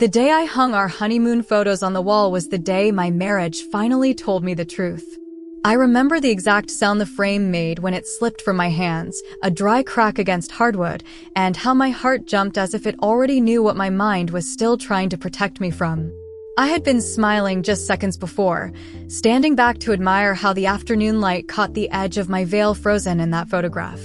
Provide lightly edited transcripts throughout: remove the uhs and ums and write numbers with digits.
The day I hung our honeymoon photos on the wall was the day my marriage finally told me the truth. I remember the exact sound the frame made when it slipped from my hands, a dry crack against hardwood, and how my heart jumped as if it already knew what my mind was still trying to protect me from. I had been smiling just seconds before, standing back to admire how the afternoon light caught the edge of my veil frozen in that photograph.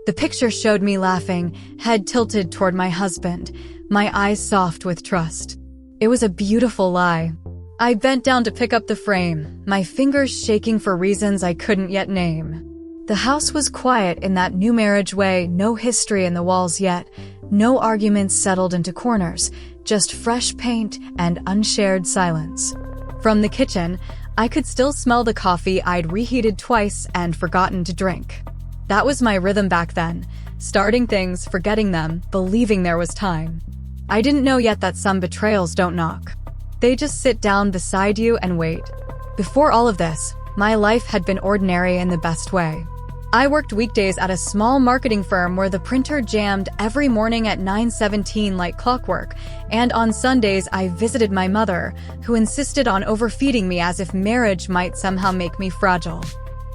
The picture showed me laughing, head tilted toward my husband, my eyes soft with trust. It was a beautiful lie. I bent down to pick up the frame, my fingers shaking for reasons I couldn't yet name. The house was quiet in that new marriage way, no history in the walls yet, no arguments settled into corners, just fresh paint and unshared silence. From the kitchen, I could still smell the coffee I'd reheated twice and forgotten to drink. That was my rhythm back then, starting things, forgetting them, believing there was time. I didn't know yet that some betrayals don't knock. They just sit down beside you and wait. Before all of this, my life had been ordinary in the best way. I worked weekdays at a small marketing firm where the printer jammed every morning at 9:17 like clockwork, and on Sundays I visited my mother, who insisted on overfeeding me as if marriage might somehow make me fragile.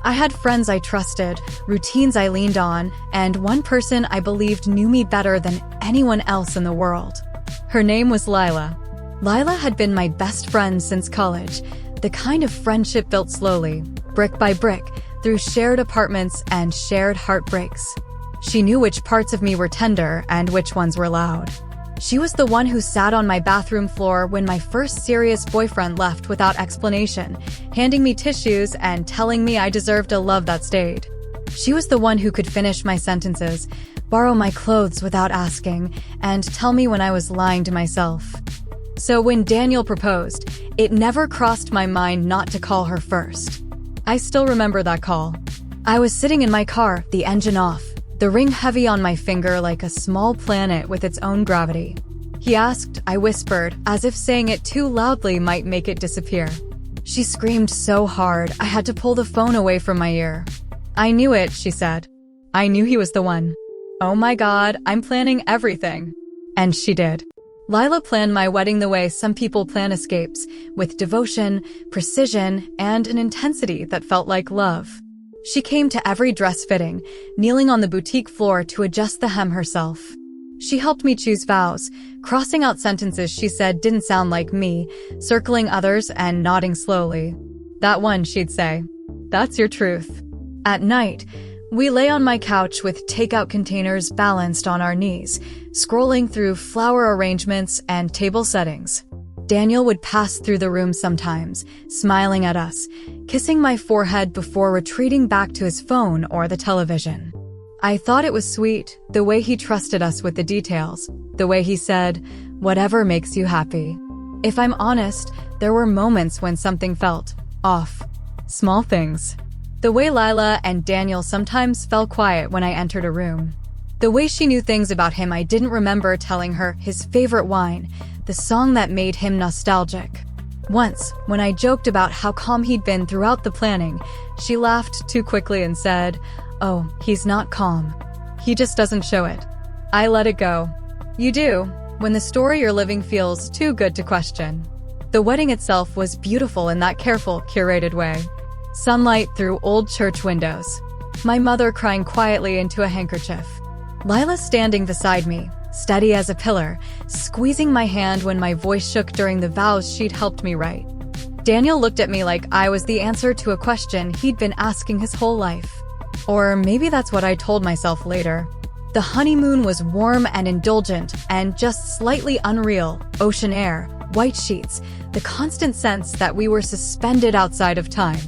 I had friends I trusted, routines I leaned on, and one person I believed knew me better than anyone else in the world. Her name was Lila. Lila had been my best friend since college, the kind of friendship built slowly, brick by brick, through shared apartments and shared heartbreaks. She knew which parts of me were tender and which ones were loud. She was the one who sat on my bathroom floor when my first serious boyfriend left without explanation, handing me tissues and telling me I deserved a love that stayed. She was the one who could finish my sentences, borrow my clothes without asking, and tell me when I was lying to myself. So when Daniel proposed, it never crossed my mind not to call her first. I still remember that call. I was sitting in my car, the engine off, the ring heavy on my finger like a small planet with its own gravity. He asked, I whispered, as if saying it too loudly might make it disappear. She screamed so hard, I had to pull the phone away from my ear. I knew it, she said. I knew he was the one. Oh my God, I'm planning everything. And she did. Lila planned my wedding the way some people plan escapes, with devotion, precision, and an intensity that felt like love. She came to every dress fitting, kneeling on the boutique floor to adjust the hem herself. She helped me choose vows, crossing out sentences she said didn't sound like me, circling others and nodding slowly. That one, she'd say. That's your truth. At night, we lay on my couch with takeout containers balanced on our knees, scrolling through flower arrangements and table settings. Daniel would pass through the room sometimes, smiling at us, kissing my forehead before retreating back to his phone or the television. I thought it was sweet, the way he trusted us with the details, the way he said, whatever makes you happy. If I'm honest, there were moments when something felt off. Small things. The way Lila and Daniel sometimes fell quiet when I entered a room. The way she knew things about him I didn't remember telling her, his favorite wine, the song that made him nostalgic. Once, when I joked about how calm he'd been throughout the planning, she laughed too quickly and said, oh, he's not calm. He just doesn't show it. I let it go. You do, when the story you're living feels too good to question. The wedding itself was beautiful in that careful, curated way. Sunlight through old church windows. My mother crying quietly into a handkerchief. Lila standing beside me, steady as a pillar, squeezing my hand when my voice shook during the vows she'd helped me write. Daniel looked at me like I was the answer to a question he'd been asking his whole life. Or maybe that's what I told myself later. The honeymoon was warm and indulgent and just slightly unreal. Ocean air, white sheets, the constant sense that we were suspended outside of time.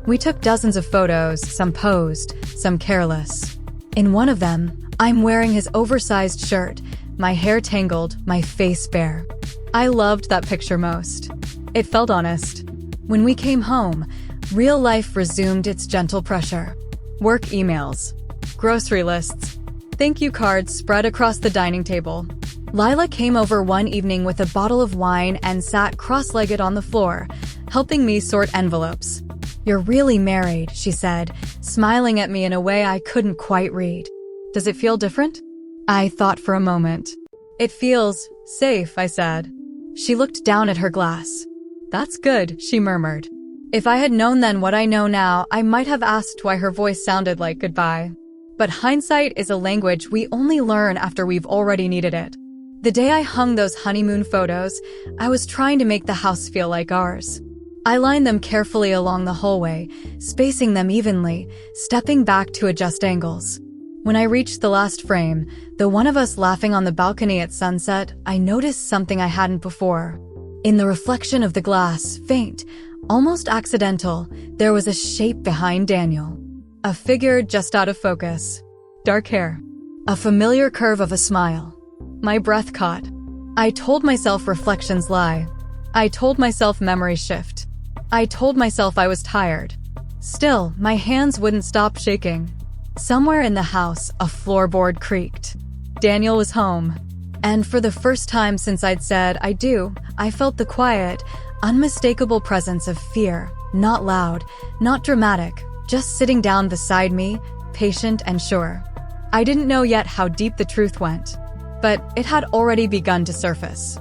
We took dozens of photos, some posed, some careless. In one of them, I'm wearing his oversized shirt, my hair tangled, my face bare. I loved that picture most. It felt honest. When we came home, real life resumed its gentle pressure. Work emails, grocery lists, thank you cards spread across the dining table. Lila came over one evening with a bottle of wine and sat cross-legged on the floor, helping me sort envelopes. You're really married, she said, smiling at me in a way I couldn't quite read. Does it feel different? I thought for a moment. It feels safe, I said. She looked down at her glass. "That's good," she murmured. If I had known then what I know now, I might have asked why her voice sounded like goodbye. But hindsight is a language we only learn after we've already needed it. The day I hung those honeymoon photos, I was trying to make the house feel like ours. I lined them carefully along the hallway, spacing them evenly, stepping back to adjust angles. When I reached the last frame, the one of us laughing on the balcony at sunset, I noticed something I hadn't before. In the reflection of the glass, faint, almost accidental, there was a shape behind Daniel. A figure just out of focus. Dark hair. A familiar curve of a smile. My breath caught. I told myself reflections lie. I told myself memories shift. I told myself I was tired. Still, my hands wouldn't stop shaking. Somewhere in the house, a floorboard creaked. Daniel was home. And for the first time since I'd said I do, I felt the quiet, unmistakable presence of fear. Not loud, not dramatic, just sitting down beside me, patient and sure. I didn't know yet how deep the truth went, but it had already begun to surface.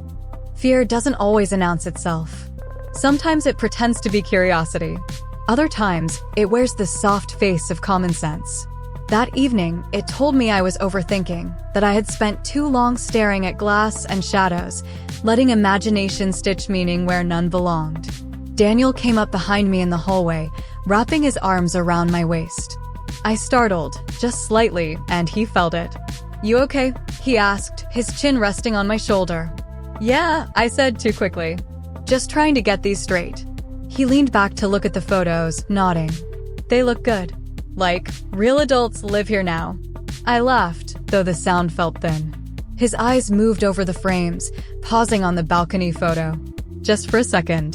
Fear doesn't always announce itself. Sometimes it pretends to be curiosity. Other times, it wears the soft face of common sense. That evening, it told me I was overthinking, that I had spent too long staring at glass and shadows, letting imagination stitch meaning where none belonged. Daniel came up behind me in the hallway, wrapping his arms around my waist. I startled, just slightly, and he felt it. "You okay?" he asked, his chin resting on my shoulder. "Yeah," I said too quickly. "Just trying to get these straight." He leaned back to look at the photos, nodding. "They look good. Like, real adults live here now." I laughed, though the sound felt thin. His eyes moved over the frames, pausing on the balcony photo. Just for a second.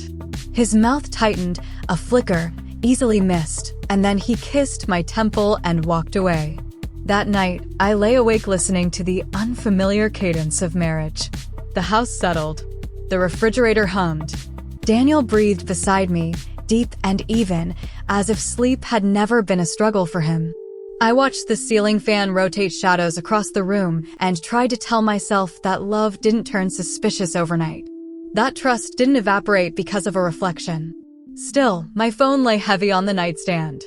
His mouth tightened, a flicker, easily missed, and then he kissed my temple and walked away. That night, I lay awake listening to the unfamiliar cadence of marriage. The house settled. The refrigerator hummed. Daniel breathed beside me, deep and even, as if sleep had never been a struggle for him. I watched the ceiling fan rotate shadows across the room and tried to tell myself that love didn't turn suspicious overnight. That trust didn't evaporate because of a reflection. Still, my phone lay heavy on the nightstand.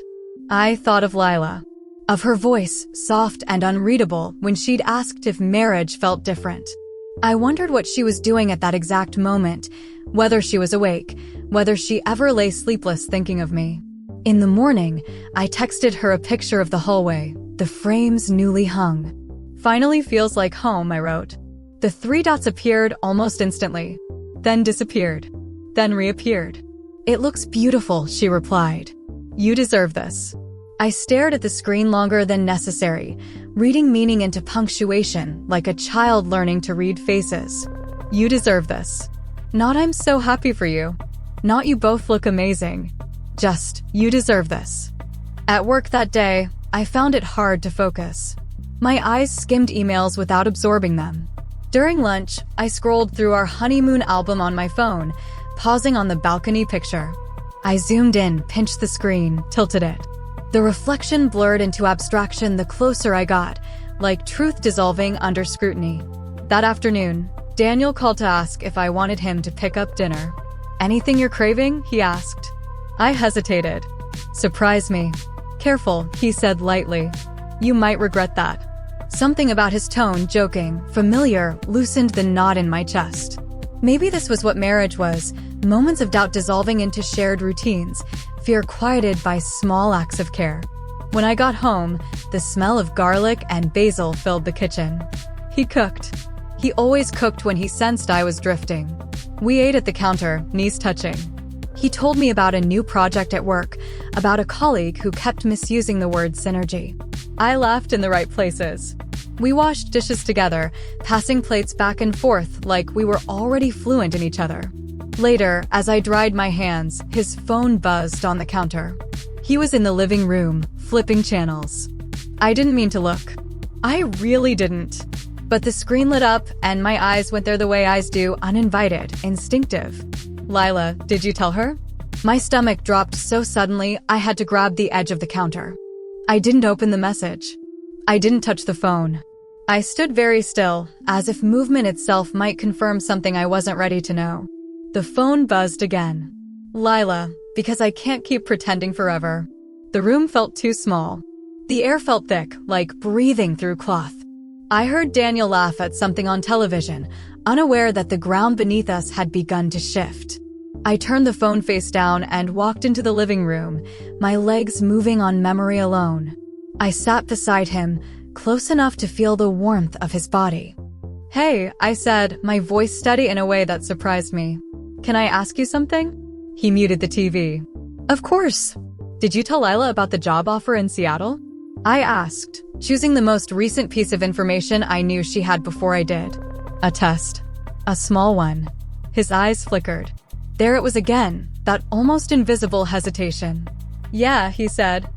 I thought of Lila. Of her voice, soft and unreadable, when she'd asked if marriage felt different. I wondered what she was doing at that exact moment, whether she was awake, whether she ever lay sleepless thinking of me. In the morning, I texted her a picture of the hallway, the frames newly hung. "Finally feels like home," I wrote. The 3 dots appeared almost instantly, then disappeared, then reappeared. "It looks beautiful," she replied. "You deserve this." I stared at the screen longer than necessary, reading meaning into punctuation like a child learning to read faces. "You deserve this." Not "I'm so happy for you." Not "you both look amazing." Just, "You deserve this." At work that day, I found it hard to focus. My eyes skimmed emails without absorbing them. During lunch, I scrolled through our honeymoon album on my phone, pausing on the balcony picture. I zoomed in, pinched the screen, tilted it. The reflection blurred into abstraction the closer I got, like truth dissolving under scrutiny. That afternoon, Daniel called to ask if I wanted him to pick up dinner. "Anything you're craving?" he asked. I hesitated. "Surprise me." "Careful," he said lightly. "You might regret that." Something about his tone, joking, familiar, loosened the knot in my chest. Maybe this was what marriage was, moments of doubt dissolving into shared routines, fear quieted by small acts of care. When I got home, the smell of garlic and basil filled the kitchen. He cooked. He always cooked when he sensed I was drifting. We ate at the counter, knees touching. He told me about a new project at work, about a colleague who kept misusing the word synergy. I laughed in the right places. We washed dishes together, passing plates back and forth like we were already fluent in each other. Later, as I dried my hands, his phone buzzed on the counter. He was in the living room, flipping channels. I didn't mean to look. I really didn't. But the screen lit up, and my eyes went there the way eyes do, uninvited, instinctive. "Lila, did you tell her?" My stomach dropped so suddenly, I had to grab the edge of the counter. I didn't open the message. I didn't touch the phone. I stood very still, as if movement itself might confirm something I wasn't ready to know. The phone buzzed again. Lila, because I can't keep pretending forever. The room felt too small. The air felt thick, like breathing through cloth. I heard Daniel laugh at something on television, unaware that the ground beneath us had begun to shift. I turned the phone face down and walked into the living room, my legs moving on memory alone. I sat beside him, close enough to feel the warmth of his body. "Hey," I said, my voice steady in a way that surprised me. "Can I ask you something?" He muted the TV. "Of course." "Did you tell Lila about the job offer in Seattle?" I asked, choosing the most recent piece of information I knew she had before I did. "A test. A small one." His eyes flickered. There it was again, that almost invisible hesitation. "Yeah," he said.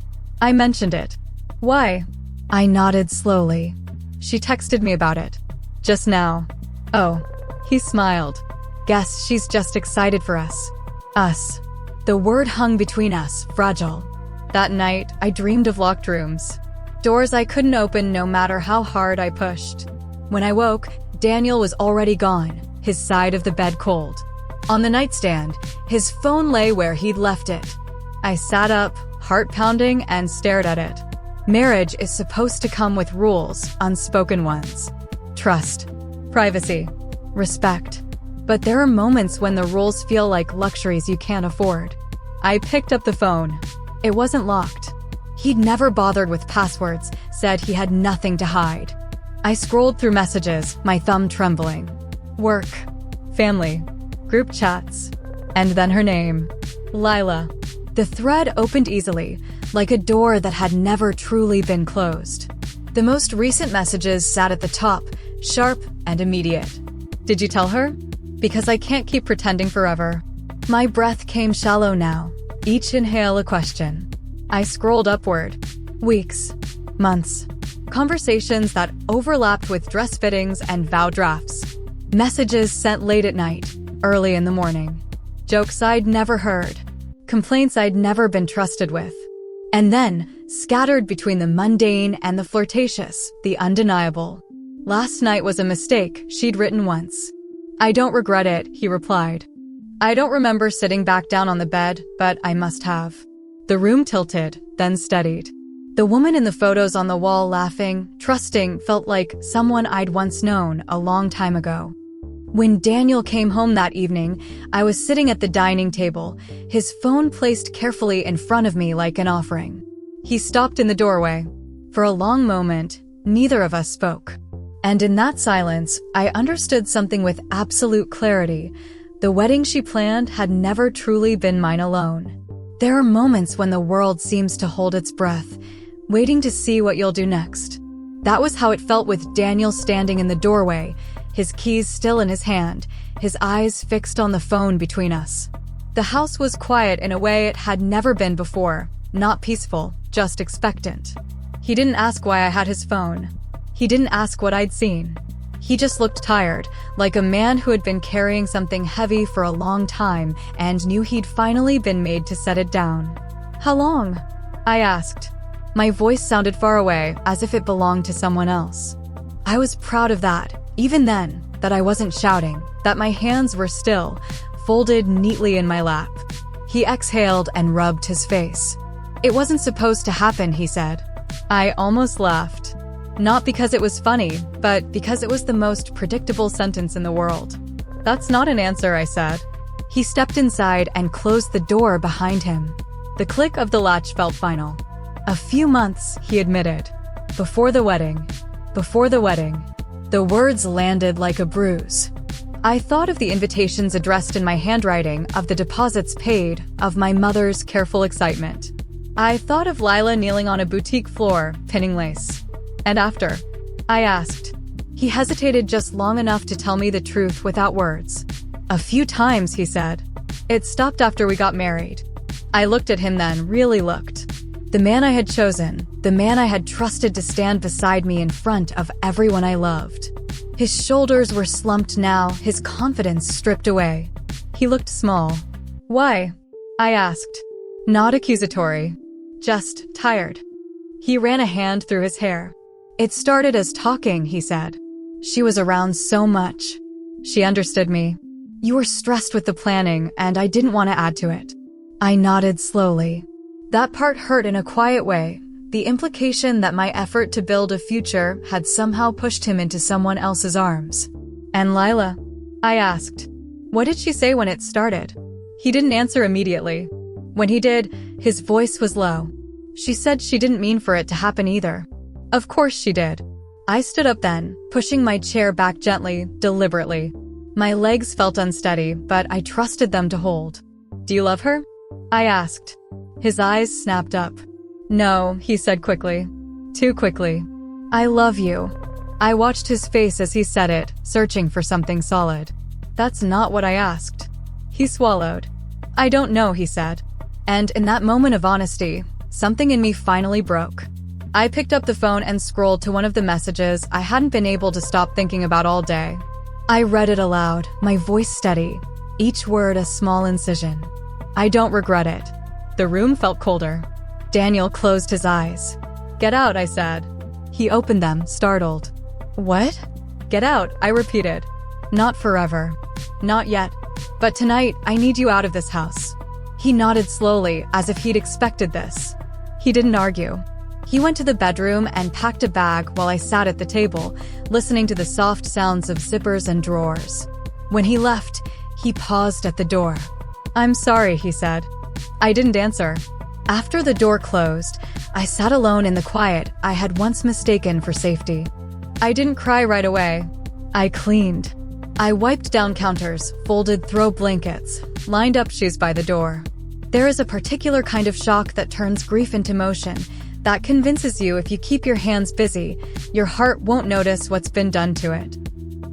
"I mentioned it." "Why?" I nodded slowly. "She texted me about it. Just now." "Oh." He smiled. "Guess she's just excited for us." Us. The word hung between us, fragile. That night, I dreamed of locked rooms. Doors I couldn't open no matter how hard I pushed. When I woke, Daniel was already gone, his side of the bed cold. On the nightstand, his phone lay where he'd left it. I sat up, heart pounding, and stared at it. Marriage is supposed to come with rules, unspoken ones. Trust, privacy, respect. But there are moments when the rules feel like luxuries you can't afford. I picked up the phone. It wasn't locked. He'd never bothered with passwords, said he had nothing to hide. I scrolled through messages, my thumb trembling. Work, family, group chats, and then her name, Lila. The thread opened easily, like a door that had never truly been closed. The most recent messages sat at the top, sharp and immediate. "Did you tell her? Because I can't keep pretending forever." My breath came shallow now, each inhale a question. I scrolled upward. Weeks, months, conversations that overlapped with dress fittings and vow drafts. Messages sent late at night, early in the morning. Jokes I'd never heard. Complaints I'd never been trusted with. And then, scattered between the mundane and the flirtatious, the undeniable. "Last night was a mistake," she'd written once. "I don't regret it," he replied. I don't remember sitting back down on the bed, but I must have. The room tilted, then steadied. The woman in the photos on the wall laughing, trusting, felt like someone I'd once known a long time ago. When Daniel came home that evening, I was sitting at the dining table, his phone placed carefully in front of me like an offering. He stopped in the doorway. For a long moment, neither of us spoke. And in that silence, I understood something with absolute clarity. The wedding she planned had never truly been mine alone. There are moments when the world seems to hold its breath, waiting to see what you'll do next. That was how it felt with Daniel standing in the doorway, his keys still in his hand, his eyes fixed on the phone between us. The house was quiet in a way it had never been before, not peaceful, just expectant. He didn't ask why I had his phone. He didn't ask what I'd seen. He just looked tired, like a man who had been carrying something heavy for a long time and knew he'd finally been made to set it down. "How long?" I asked. My voice sounded far away, as if it belonged to someone else. I was proud of that, even then, that I wasn't shouting, that my hands were still, folded neatly in my lap. He exhaled and rubbed his face. "It wasn't supposed to happen," he said. I almost laughed. Not because it was funny, but because it was the most predictable sentence in the world. "That's not an answer," I said. He stepped inside and closed the door behind him. The click of the latch felt final. "A few months," he admitted. "Before the wedding. Before the wedding." The words landed like a bruise. I thought of the invitations addressed in my handwriting, of the deposits paid, of my mother's careful excitement. I thought of Lila kneeling on a boutique floor, pinning lace. "And after?" I asked. He hesitated just long enough to tell me the truth without words. "A few times," he said. "It stopped after we got married." I looked at him then, really looked. The man I had chosen, the man I had trusted to stand beside me in front of everyone I loved. His shoulders were slumped now, his confidence stripped away. He looked small. "Why?" I asked. Not accusatory. Just tired. He ran a hand through his hair. It started as talking, he said. She was around so much. She understood me. You were stressed with the planning, and I didn't want to add to it. I nodded slowly. That part hurt in a quiet way, the implication that my effort to build a future had somehow pushed him into someone else's arms. And Lila? I asked. What did she say when it started? He didn't answer immediately. When he did, his voice was low. She said she didn't mean for it to happen either. Of course she did. I stood up then, pushing my chair back gently, deliberately. My legs felt unsteady, but I trusted them to hold. Do you love her? I asked. His eyes snapped up. No, he said quickly. Too quickly. I love you. I watched his face as he said it, searching for something solid. That's not what I asked. He swallowed. I don't know, he said. And in that moment of honesty, something in me finally broke. I picked up the phone and scrolled to one of the messages I hadn't been able to stop thinking about all day. I read it aloud, my voice steady, each word a small incision. I don't regret it. The room felt colder. Daniel closed his eyes. Get out, I said. He opened them, startled. What? Get out, I repeated. Not forever. Not yet. But tonight, I need you out of this house. He nodded slowly, as if he'd expected this. He didn't argue. He went to the bedroom and packed a bag while I sat at the table, listening to the soft sounds of zippers and drawers. When he left, he paused at the door. I'm sorry, he said. I didn't answer. After the door closed, I sat alone in the quiet I had once mistaken for safety. I didn't cry right away. I cleaned. I wiped down counters, folded throw blankets, lined up shoes by the door. There is a particular kind of shock that turns grief into motion, that convinces you if you keep your hands busy, your heart won't notice what's been done to it.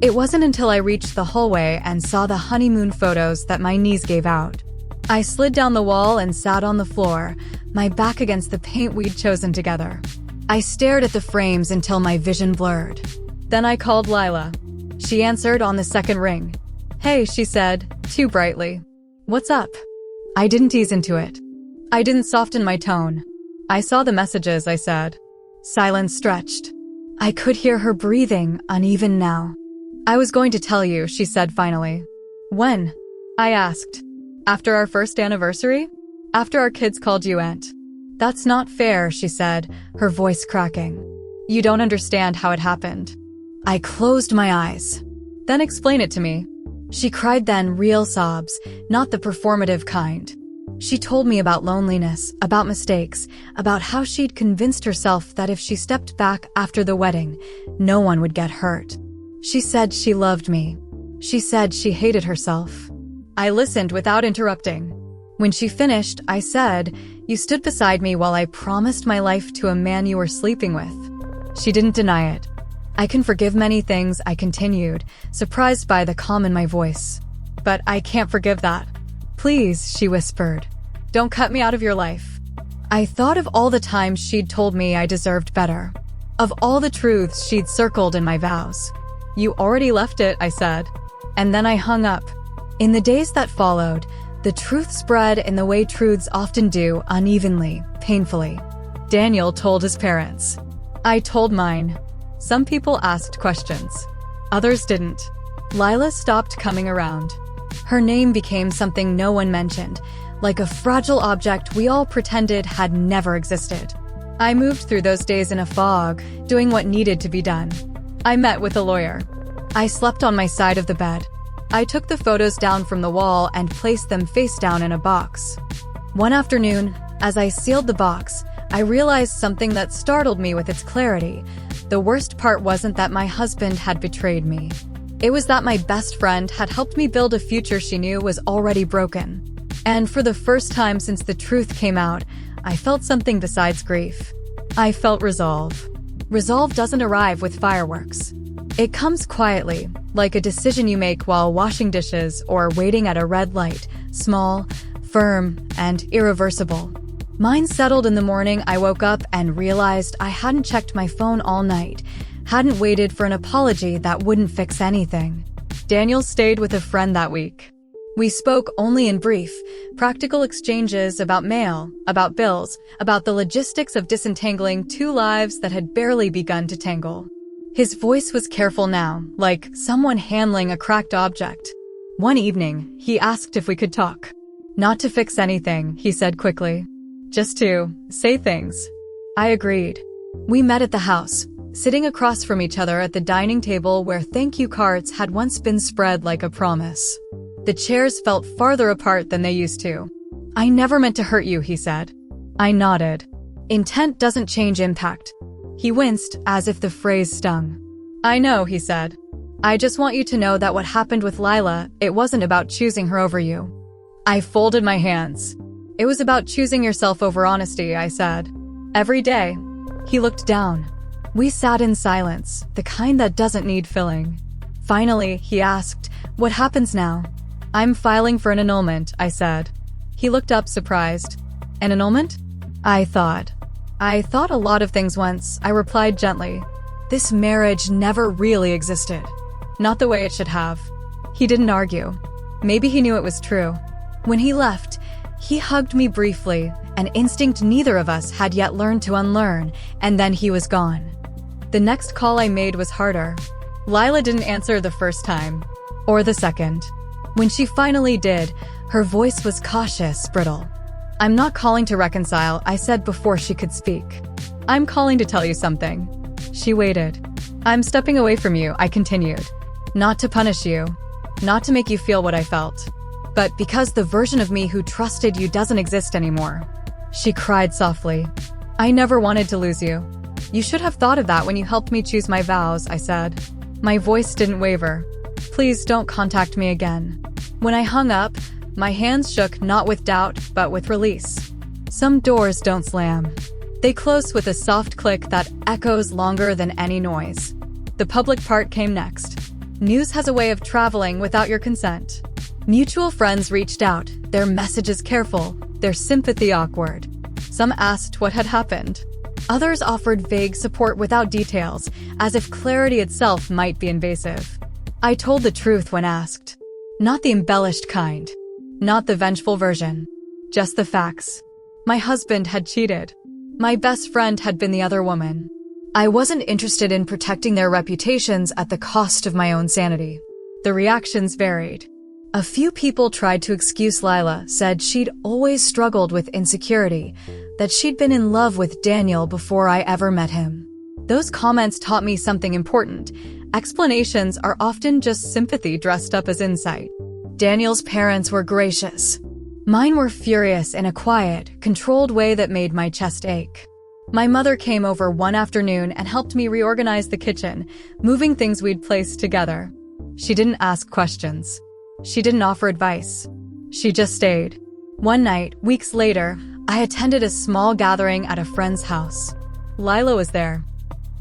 It wasn't until I reached the hallway and saw the honeymoon photos that my knees gave out. I slid down the wall and sat on the floor, my back against the paint we'd chosen together. I stared at the frames until my vision blurred. Then I called Lila. She answered on the second ring. Hey, she said, too brightly. What's up? I didn't ease into it. I didn't soften my tone. I saw the messages, I said. Silence stretched. I could hear her breathing, uneven now. I was going to tell you, she said finally. When? I asked. After our first anniversary? After our kids called you Aunt. That's not fair, she said, her voice cracking. You don't understand how it happened. I closed my eyes. Then explain it to me. She cried then, real sobs, not the performative kind. She told me about loneliness, about mistakes, about how she'd convinced herself that if she stepped back after the wedding, no one would get hurt. She said she loved me. She said she hated herself. I listened without interrupting. When she finished, I said, you stood beside me while I promised my life to a man you were sleeping with. She didn't deny it. I can forgive many things, I continued, surprised by the calm in my voice. But I can't forgive that. Please, she whispered. Don't cut me out of your life. I thought of all the times she'd told me I deserved better. Of all the truths she'd circled in my vows. You already left it, I said. And then I hung up. In the days that followed, the truth spread in the way truths often do, unevenly, painfully. Daniel told his parents. I told mine. Some people asked questions. Others didn't. Lila stopped coming around. Her name became something no one mentioned, like a fragile object we all pretended had never existed. I moved through those days in a fog, doing what needed to be done. I met with a lawyer. I slept on my side of the bed. I took the photos down from the wall and placed them face down in a box. One afternoon, as I sealed the box, I realized something that startled me with its clarity. The worst part wasn't that my husband had betrayed me. It was that my best friend had helped me build a future she knew was already broken. And for the first time since the truth came out, I felt something besides grief. I felt resolve. Resolve doesn't arrive with fireworks. It comes quietly, like a decision you make while washing dishes or waiting at a red light, small, firm, and irreversible. Mine settled in the morning I woke up and realized I hadn't checked my phone all night, hadn't waited for an apology that wouldn't fix anything. Daniel stayed with a friend that week. We spoke only in brief, practical exchanges about mail, about bills, about the logistics of disentangling two lives that had barely begun to tangle. His voice was careful now, like someone handling a cracked object. One evening, he asked if we could talk. Not to fix anything, he said quickly. Just to say things. I agreed. We met at the house, sitting across from each other at the dining table where thank you cards had once been spread like a promise. The chairs felt farther apart than they used to. I never meant to hurt you, he said. I nodded. Intent doesn't change impact. He winced as if the phrase stung. I know, he said. I just want you to know that what happened with Lila, it wasn't about choosing her over you. I folded my hands. It was about choosing yourself over honesty, I said. Every day. He looked down. We sat in silence, the kind that doesn't need filling. Finally, he asked, what happens now? I'm filing for an annulment, I said. He looked up surprised. An annulment? I thought a lot of things once, I replied gently. This marriage never really existed. Not the way it should have. He didn't argue. Maybe he knew it was true. When he left, he hugged me briefly, an instinct neither of us had yet learned to unlearn, and then he was gone. The next call I made was harder. Lila didn't answer the first time. Or the second. When she finally did, her voice was cautious, brittle. I'm not calling to reconcile, I said before she could speak. I'm calling to tell you something. She waited. I'm stepping away from you, I continued. Not to punish you. Not to make you feel what I felt. But because the version of me who trusted you doesn't exist anymore. She cried softly. I never wanted to lose you. You should have thought of that when you helped me choose my vows, I said. My voice didn't waver. Please don't contact me again. When I hung up, my hands shook not with doubt, but with release. Some doors don't slam. They close with a soft click that echoes longer than any noise. The public part came next. News has a way of traveling without your consent. Mutual friends reached out, their messages careful, their sympathy awkward. Some asked what had happened. Others offered vague support without details, as if clarity itself might be invasive. I told the truth when asked. Not the embellished kind. Not the vengeful version. Just the facts. My husband had cheated. My best friend had been the other woman. I wasn't interested in protecting their reputations at the cost of my own sanity. The reactions varied. A few people tried to excuse Lila, said she'd always struggled with insecurity, that she'd been in love with Daniel before I ever met him. Those comments taught me something important. Explanations are often just sympathy dressed up as insight. Daniel's parents were gracious. Mine were furious in a quiet, controlled way that made my chest ache. My mother came over one afternoon and helped me reorganize the kitchen, moving things we'd placed together. She didn't ask questions. She didn't offer advice. She just stayed. One night, weeks later, I attended a small gathering at a friend's house. Lila was there.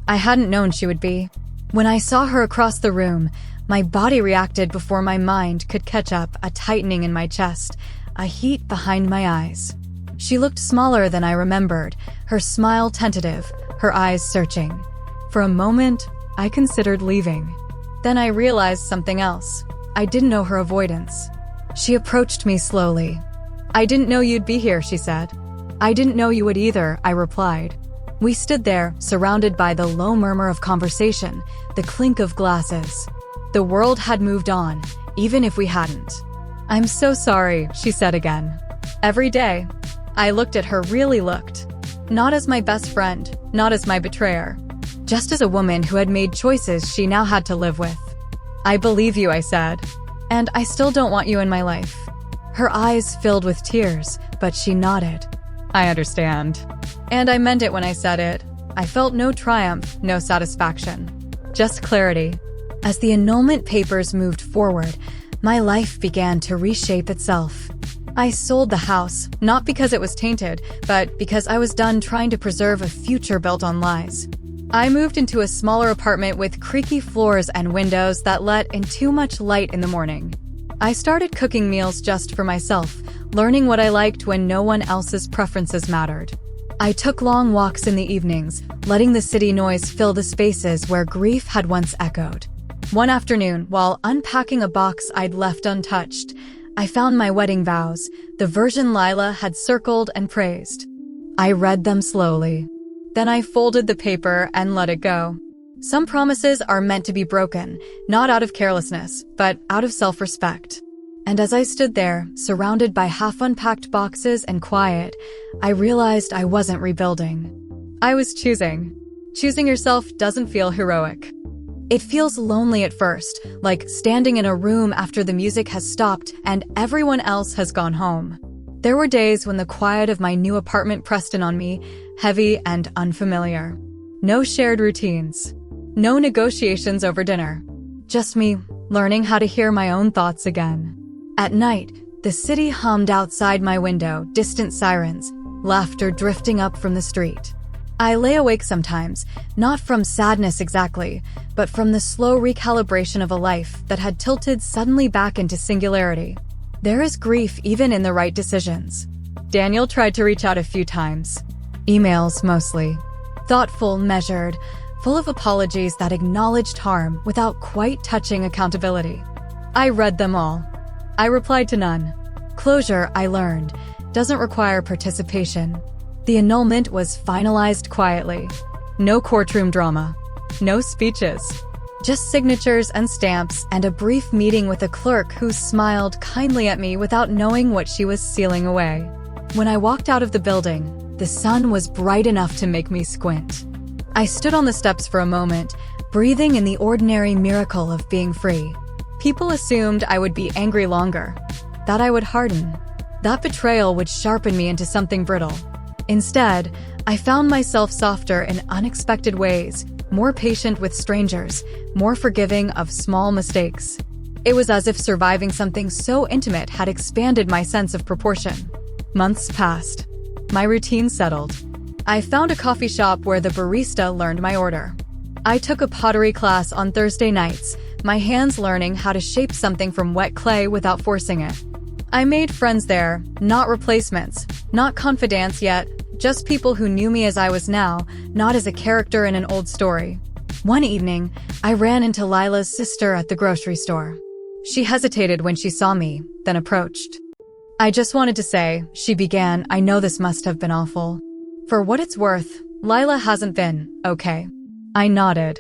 I hadn't known she would be. When I saw her across the room, my body reacted before my mind could catch up, a tightening in my chest, a heat behind my eyes. She looked smaller than I remembered, her smile tentative, her eyes searching. For a moment, I considered leaving. Then I realized something else. I didn't know her avoidance. She approached me slowly. I didn't know you'd be here, she said. I didn't know you would either, I replied. We stood there, surrounded by the low murmur of conversation, the clink of glasses. The world had moved on, even if we hadn't. I'm so sorry, she said again. Every day. I looked at her, really looked. Not as my best friend, not as my betrayer. Just as a woman who had made choices she now had to live with. I believe you, I said. And I still don't want you in my life. Her eyes filled with tears, but she nodded. I understand. And I meant it when I said it. I felt no triumph, no satisfaction. Just clarity. As the annulment papers moved forward, my life began to reshape itself. I sold the house, not because it was tainted, but because I was done trying to preserve a future built on lies. I moved into a smaller apartment with creaky floors and windows that let in too much light in the morning. I started cooking meals just for myself, learning what I liked when no one else's preferences mattered. I took long walks in the evenings, letting the city noise fill the spaces where grief had once echoed. One afternoon, while unpacking a box I'd left untouched, I found my wedding vows, the version Lila had circled and praised. I read them slowly. Then I folded the paper and let it go. Some promises are meant to be broken, not out of carelessness, but out of self-respect. And as I stood there, surrounded by half-unpacked boxes and quiet, I realized I wasn't rebuilding. I was choosing. Choosing yourself doesn't feel heroic. It feels lonely at first, like standing in a room after the music has stopped and everyone else has gone home. There were days when the quiet of my new apartment pressed in on me, heavy and unfamiliar. No shared routines. No negotiations over dinner. Just me, learning how to hear my own thoughts again. At night, the city hummed outside my window, distant sirens, laughter drifting up from the street. I lay awake sometimes, not from sadness exactly, but from the slow recalibration of a life that had tilted suddenly back into singularity. There is grief even in the right decisions. Daniel tried to reach out a few times. Emails mostly. Thoughtful, measured, full of apologies that acknowledged harm without quite touching accountability. I read them all. I replied to none. Closure, I learned, doesn't require participation. The annulment was finalized quietly. No courtroom drama. No speeches. Just signatures and stamps and a brief meeting with a clerk who smiled kindly at me without knowing what she was sealing away. When I walked out of the building, the sun was bright enough to make me squint. I stood on the steps for a moment, breathing in the ordinary miracle of being free. People assumed I would be angry longer, that I would harden, that betrayal would sharpen me into something brittle. Instead, I found myself softer in unexpected ways, more patient with strangers, more forgiving of small mistakes. It was as if surviving something so intimate had expanded my sense of proportion. Months passed. My routine settled. I found a coffee shop where the barista learned my order. I took a pottery class on Thursday nights, my hands learning how to shape something from wet clay without forcing it. I made friends there, not replacements, not confidants yet, just people who knew me as I was now, not as a character in an old story. One evening, I ran into Lila's sister at the grocery store. She hesitated when she saw me, then approached. I just wanted to say, she began, I know this must have been awful. For what it's worth, Lila hasn't been, okay. I nodded.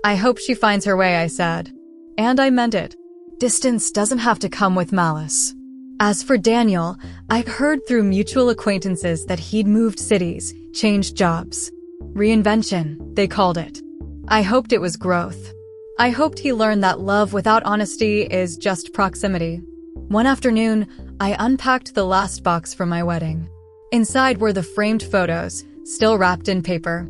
I hope she finds her way, I said. And I meant it. Distance doesn't have to come with malice. As for Daniel, I'd heard through mutual acquaintances that he'd moved cities, changed jobs. Reinvention, they called it. I hoped it was growth. I hoped he learned that love without honesty is just proximity. One afternoon, I unpacked the last box from my wedding. Inside were the framed photos, still wrapped in paper.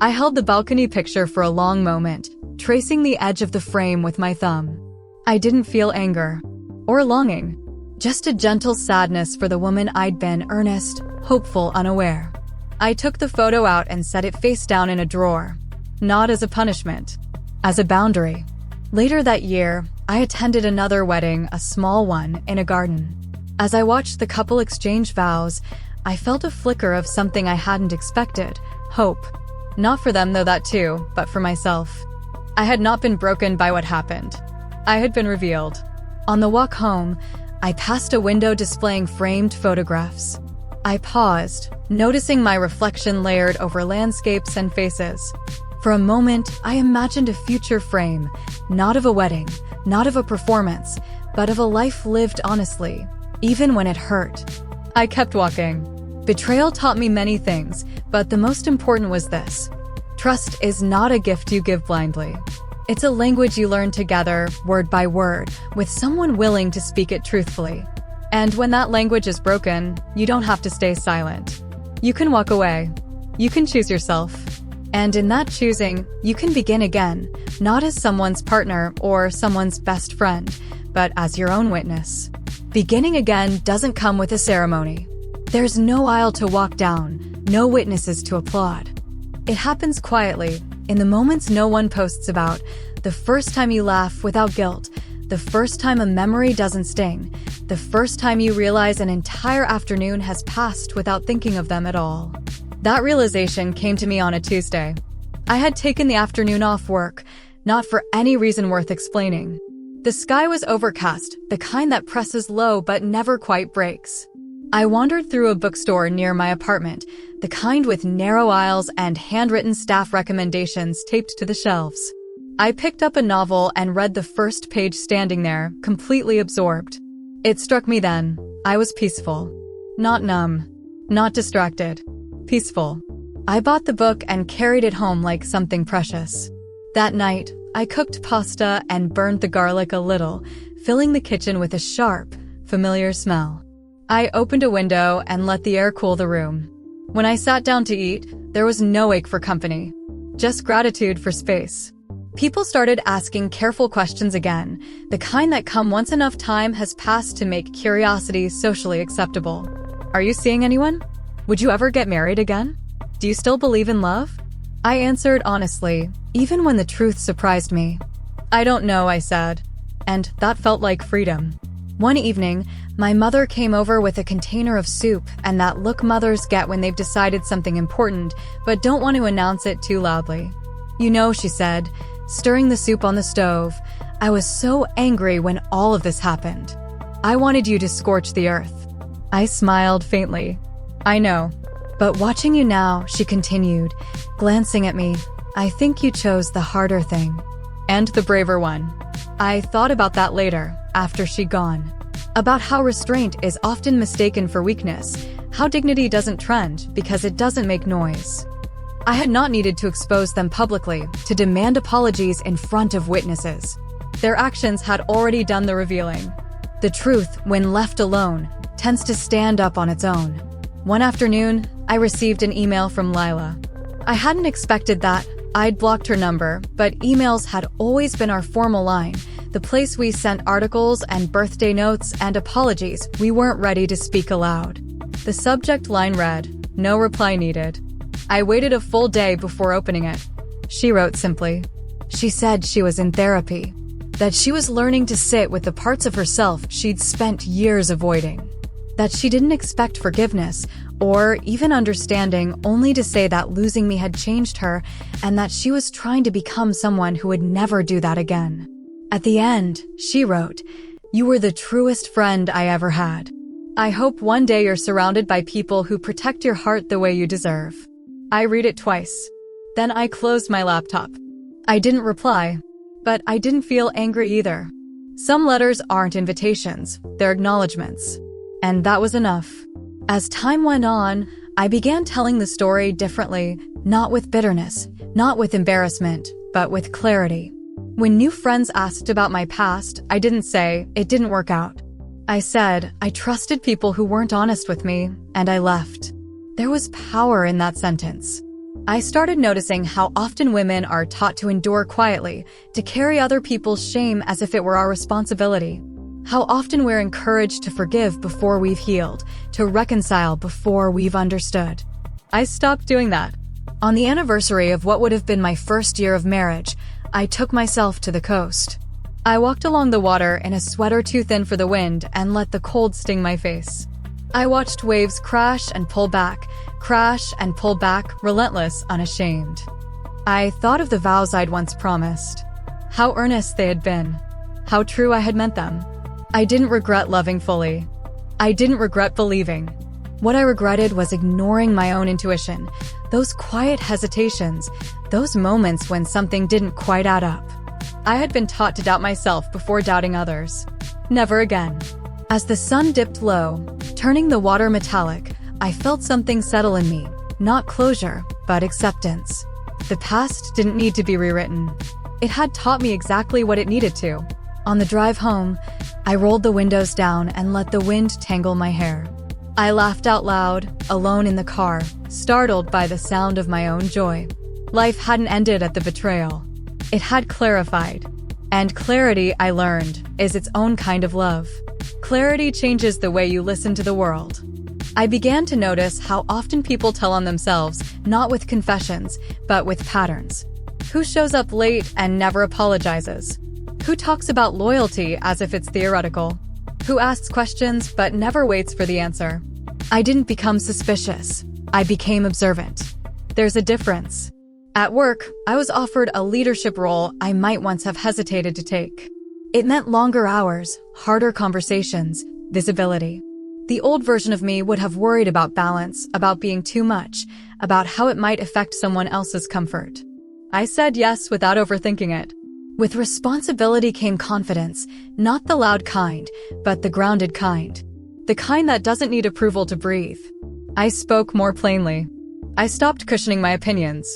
I held the balcony picture for a long moment, tracing the edge of the frame with my thumb. I didn't feel anger or longing, just a gentle sadness for the woman I'd been, earnest, hopeful, unaware. I took the photo out and set it face down in a drawer, not as a punishment, as a boundary. Later that year, I attended another wedding, a small one, in a garden. As I watched the couple exchange vows, I felt a flicker of something I hadn't expected, hope. Not for them, though, that too, but for myself. I had not been broken by what happened. I had been revealed. On the walk home, I passed a window displaying framed photographs. I paused, noticing my reflection layered over landscapes and faces. For a moment, I imagined a future frame, not of a wedding, not of a performance, but of a life lived honestly, even when it hurt. I kept walking. Betrayal taught me many things, but the most important was this. Trust is not a gift you give blindly. It's a language you learn together, word by word, with someone willing to speak it truthfully. And when that language is broken, you don't have to stay silent. You can walk away. You can choose yourself. And in that choosing, you can begin again, not as someone's partner or someone's best friend, but as your own witness. Beginning again doesn't come with a ceremony. There's no aisle to walk down, no witnesses to applaud. It happens quietly, in the moments no one posts about, the first time you laugh without guilt, the first time a memory doesn't sting, the first time you realize an entire afternoon has passed without thinking of them at all. That realization came to me on a Tuesday. I had taken the afternoon off work, not for any reason worth explaining. The sky was overcast, the kind that presses low but never quite breaks. I wandered through a bookstore near my apartment, the kind with narrow aisles and handwritten staff recommendations taped to the shelves. I picked up a novel and read the first page standing there, completely absorbed. It struck me then. I was peaceful. Not numb. Not distracted. Peaceful. I bought the book and carried it home like something precious. That night, I cooked pasta and burned the garlic a little, filling the kitchen with a sharp, familiar smell. I opened a window and let the air cool the room. When I sat down to eat, there was no ache for company, just gratitude for space. People started asking careful questions again, the kind that come once enough time has passed to make curiosity socially acceptable. Are you seeing anyone? Would you ever get married again? Do you still believe in love? I answered honestly, even when the truth surprised me. I don't know, I said. And that felt like freedom. One evening, my mother came over with a container of soup and that look mothers get when they've decided something important but don't want to announce it too loudly. You know, she said, stirring the soup on the stove, I was so angry when all of this happened. I wanted you to scorch the earth. I smiled faintly. I know. But watching you now, she continued, glancing at me, I think you chose the harder thing. And the braver one. I thought about that later, after she'd gone. About how restraint is often mistaken for weakness, how dignity doesn't trend because it doesn't make noise. I had not needed to expose them publicly, to demand apologies in front of witnesses. Their actions had already done the revealing. The truth, when left alone, tends to stand up on its own. One afternoon, I received an email from Lila. I hadn't expected that. I'd blocked her number, but emails had always been our formal line, the place we sent articles and birthday notes and apologies we weren't ready to speak aloud. The subject line read, "No reply needed." I waited a full day before opening it. She wrote simply. She said she was in therapy, that she was learning to sit with the parts of herself she'd spent years avoiding, that she didn't expect forgiveness or even understanding, only to say that losing me had changed her and that she was trying to become someone who would never do that again. At the end, she wrote, "You were the truest friend I ever had. I hope one day you're surrounded by people who protect your heart the way you deserve." I read it twice. Then I closed my laptop. I didn't reply, but I didn't feel angry either. Some letters aren't invitations, they're acknowledgements. And that was enough. As time went on, I began telling the story differently, not with bitterness, not with embarrassment, but with clarity. When new friends asked about my past, I didn't say, "It didn't work out." I said, I trusted people who weren't honest with me, and I left. There was power in that sentence. I started noticing how often women are taught to endure quietly, to carry other people's shame as if it were our responsibility. How often we're encouraged to forgive before we've healed, to reconcile before we've understood. I stopped doing that. On the anniversary of what would have been my first year of marriage, I took myself to the coast. I walked along the water in a sweater too thin for the wind and let the cold sting my face. I watched waves crash and pull back, relentless, unashamed. I thought of the vows I'd once promised. How earnest they had been. How true I had meant them. I didn't regret loving fully. I didn't regret believing. What I regretted was ignoring my own intuition, those quiet hesitations, those moments when something didn't quite add up. I had been taught to doubt myself before doubting others. Never again. As the sun dipped low, turning the water metallic, I felt something settle in me. Not closure, but acceptance. The past didn't need to be rewritten. It had taught me exactly what it needed to. On the drive home, I rolled the windows down and let the wind tangle my hair. I laughed out loud, alone in the car, startled by the sound of my own joy. Life hadn't ended at the betrayal. It had clarified. And clarity, I learned, is its own kind of love. Clarity changes the way you listen to the world. I began to notice how often people tell on themselves, not with confessions, but with patterns. Who shows up late and never apologizes? Who talks about loyalty as if it's theoretical? Who asks questions but never waits for the answer? I didn't become suspicious. I became observant. There's a difference. At work, I was offered a leadership role I might once have hesitated to take. It meant longer hours, harder conversations, visibility. The old version of me would have worried about balance, about being too much, about how it might affect someone else's comfort. I said yes without overthinking it. With responsibility came confidence, not the loud kind, but the grounded kind. The kind that doesn't need approval to breathe. I spoke more plainly. I stopped cushioning my opinions.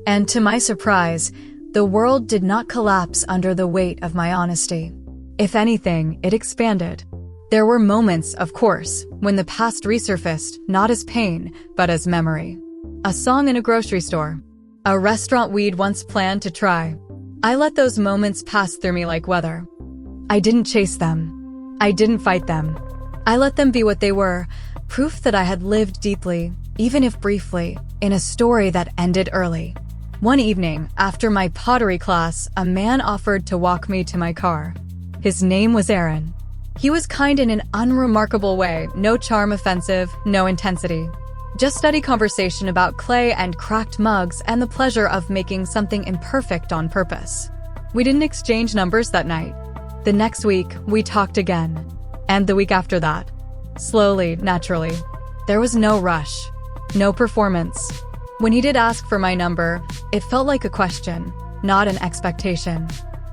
And to my surprise, the world did not collapse under the weight of my honesty. If anything, it expanded. There were moments, of course, when the past resurfaced, not as pain, but as memory. A song in a grocery store. A restaurant we'd once planned to try. I let those moments pass through me like weather. I didn't chase them. I didn't fight them. I let them be what they were, proof that I had lived deeply, even if briefly, in a story that ended early. One evening, after my pottery class, a man offered to walk me to my car. His name was Aaron. He was kind in an unremarkable way, no charm offensive, no intensity. Just steady conversation about clay and cracked mugs and the pleasure of making something imperfect on purpose. We didn't exchange numbers that night. The next week, we talked again. And the week after that. Slowly, naturally. There was no rush. No performance. When he did ask for my number, it felt like a question, not an expectation.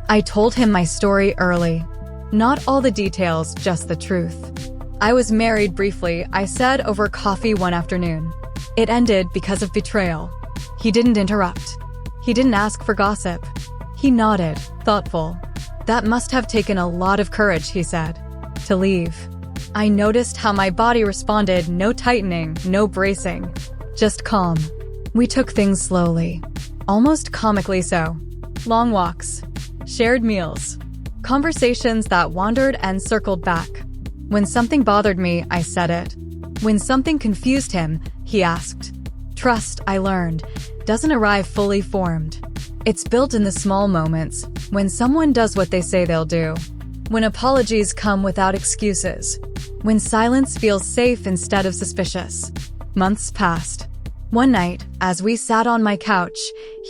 I told him my story early. Not all the details, just the truth. I was married briefly, I said over coffee one afternoon. It ended because of betrayal. He didn't interrupt. He didn't ask for gossip. He nodded, thoughtful. That must have taken a lot of courage, he said. To leave. I noticed how my body responded, no tightening, no bracing. Just calm. We took things slowly. Almost comically so. Long walks. Shared meals. Conversations that wandered and circled back. When something bothered me, I said it. When something confused him, he asked. Trust, I learned, doesn't arrive fully formed. It's built in the small moments, when someone does what they say they'll do. When apologies come without excuses. When silence feels safe instead of suspicious. Months passed. One night, as we sat on my couch,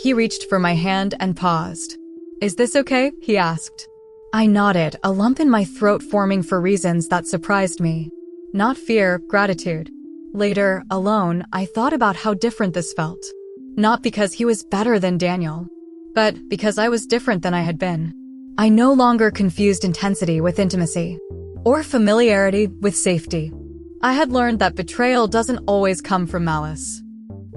he reached for my hand and paused. Is this okay? He asked. I nodded, a lump in my throat forming for reasons that surprised me. Not fear, gratitude. Later, alone, I thought about how different this felt. Not because he was better than Daniel, but because I was different than I had been. I no longer confused intensity with intimacy, or familiarity with safety. I had learned that betrayal doesn't always come from malice.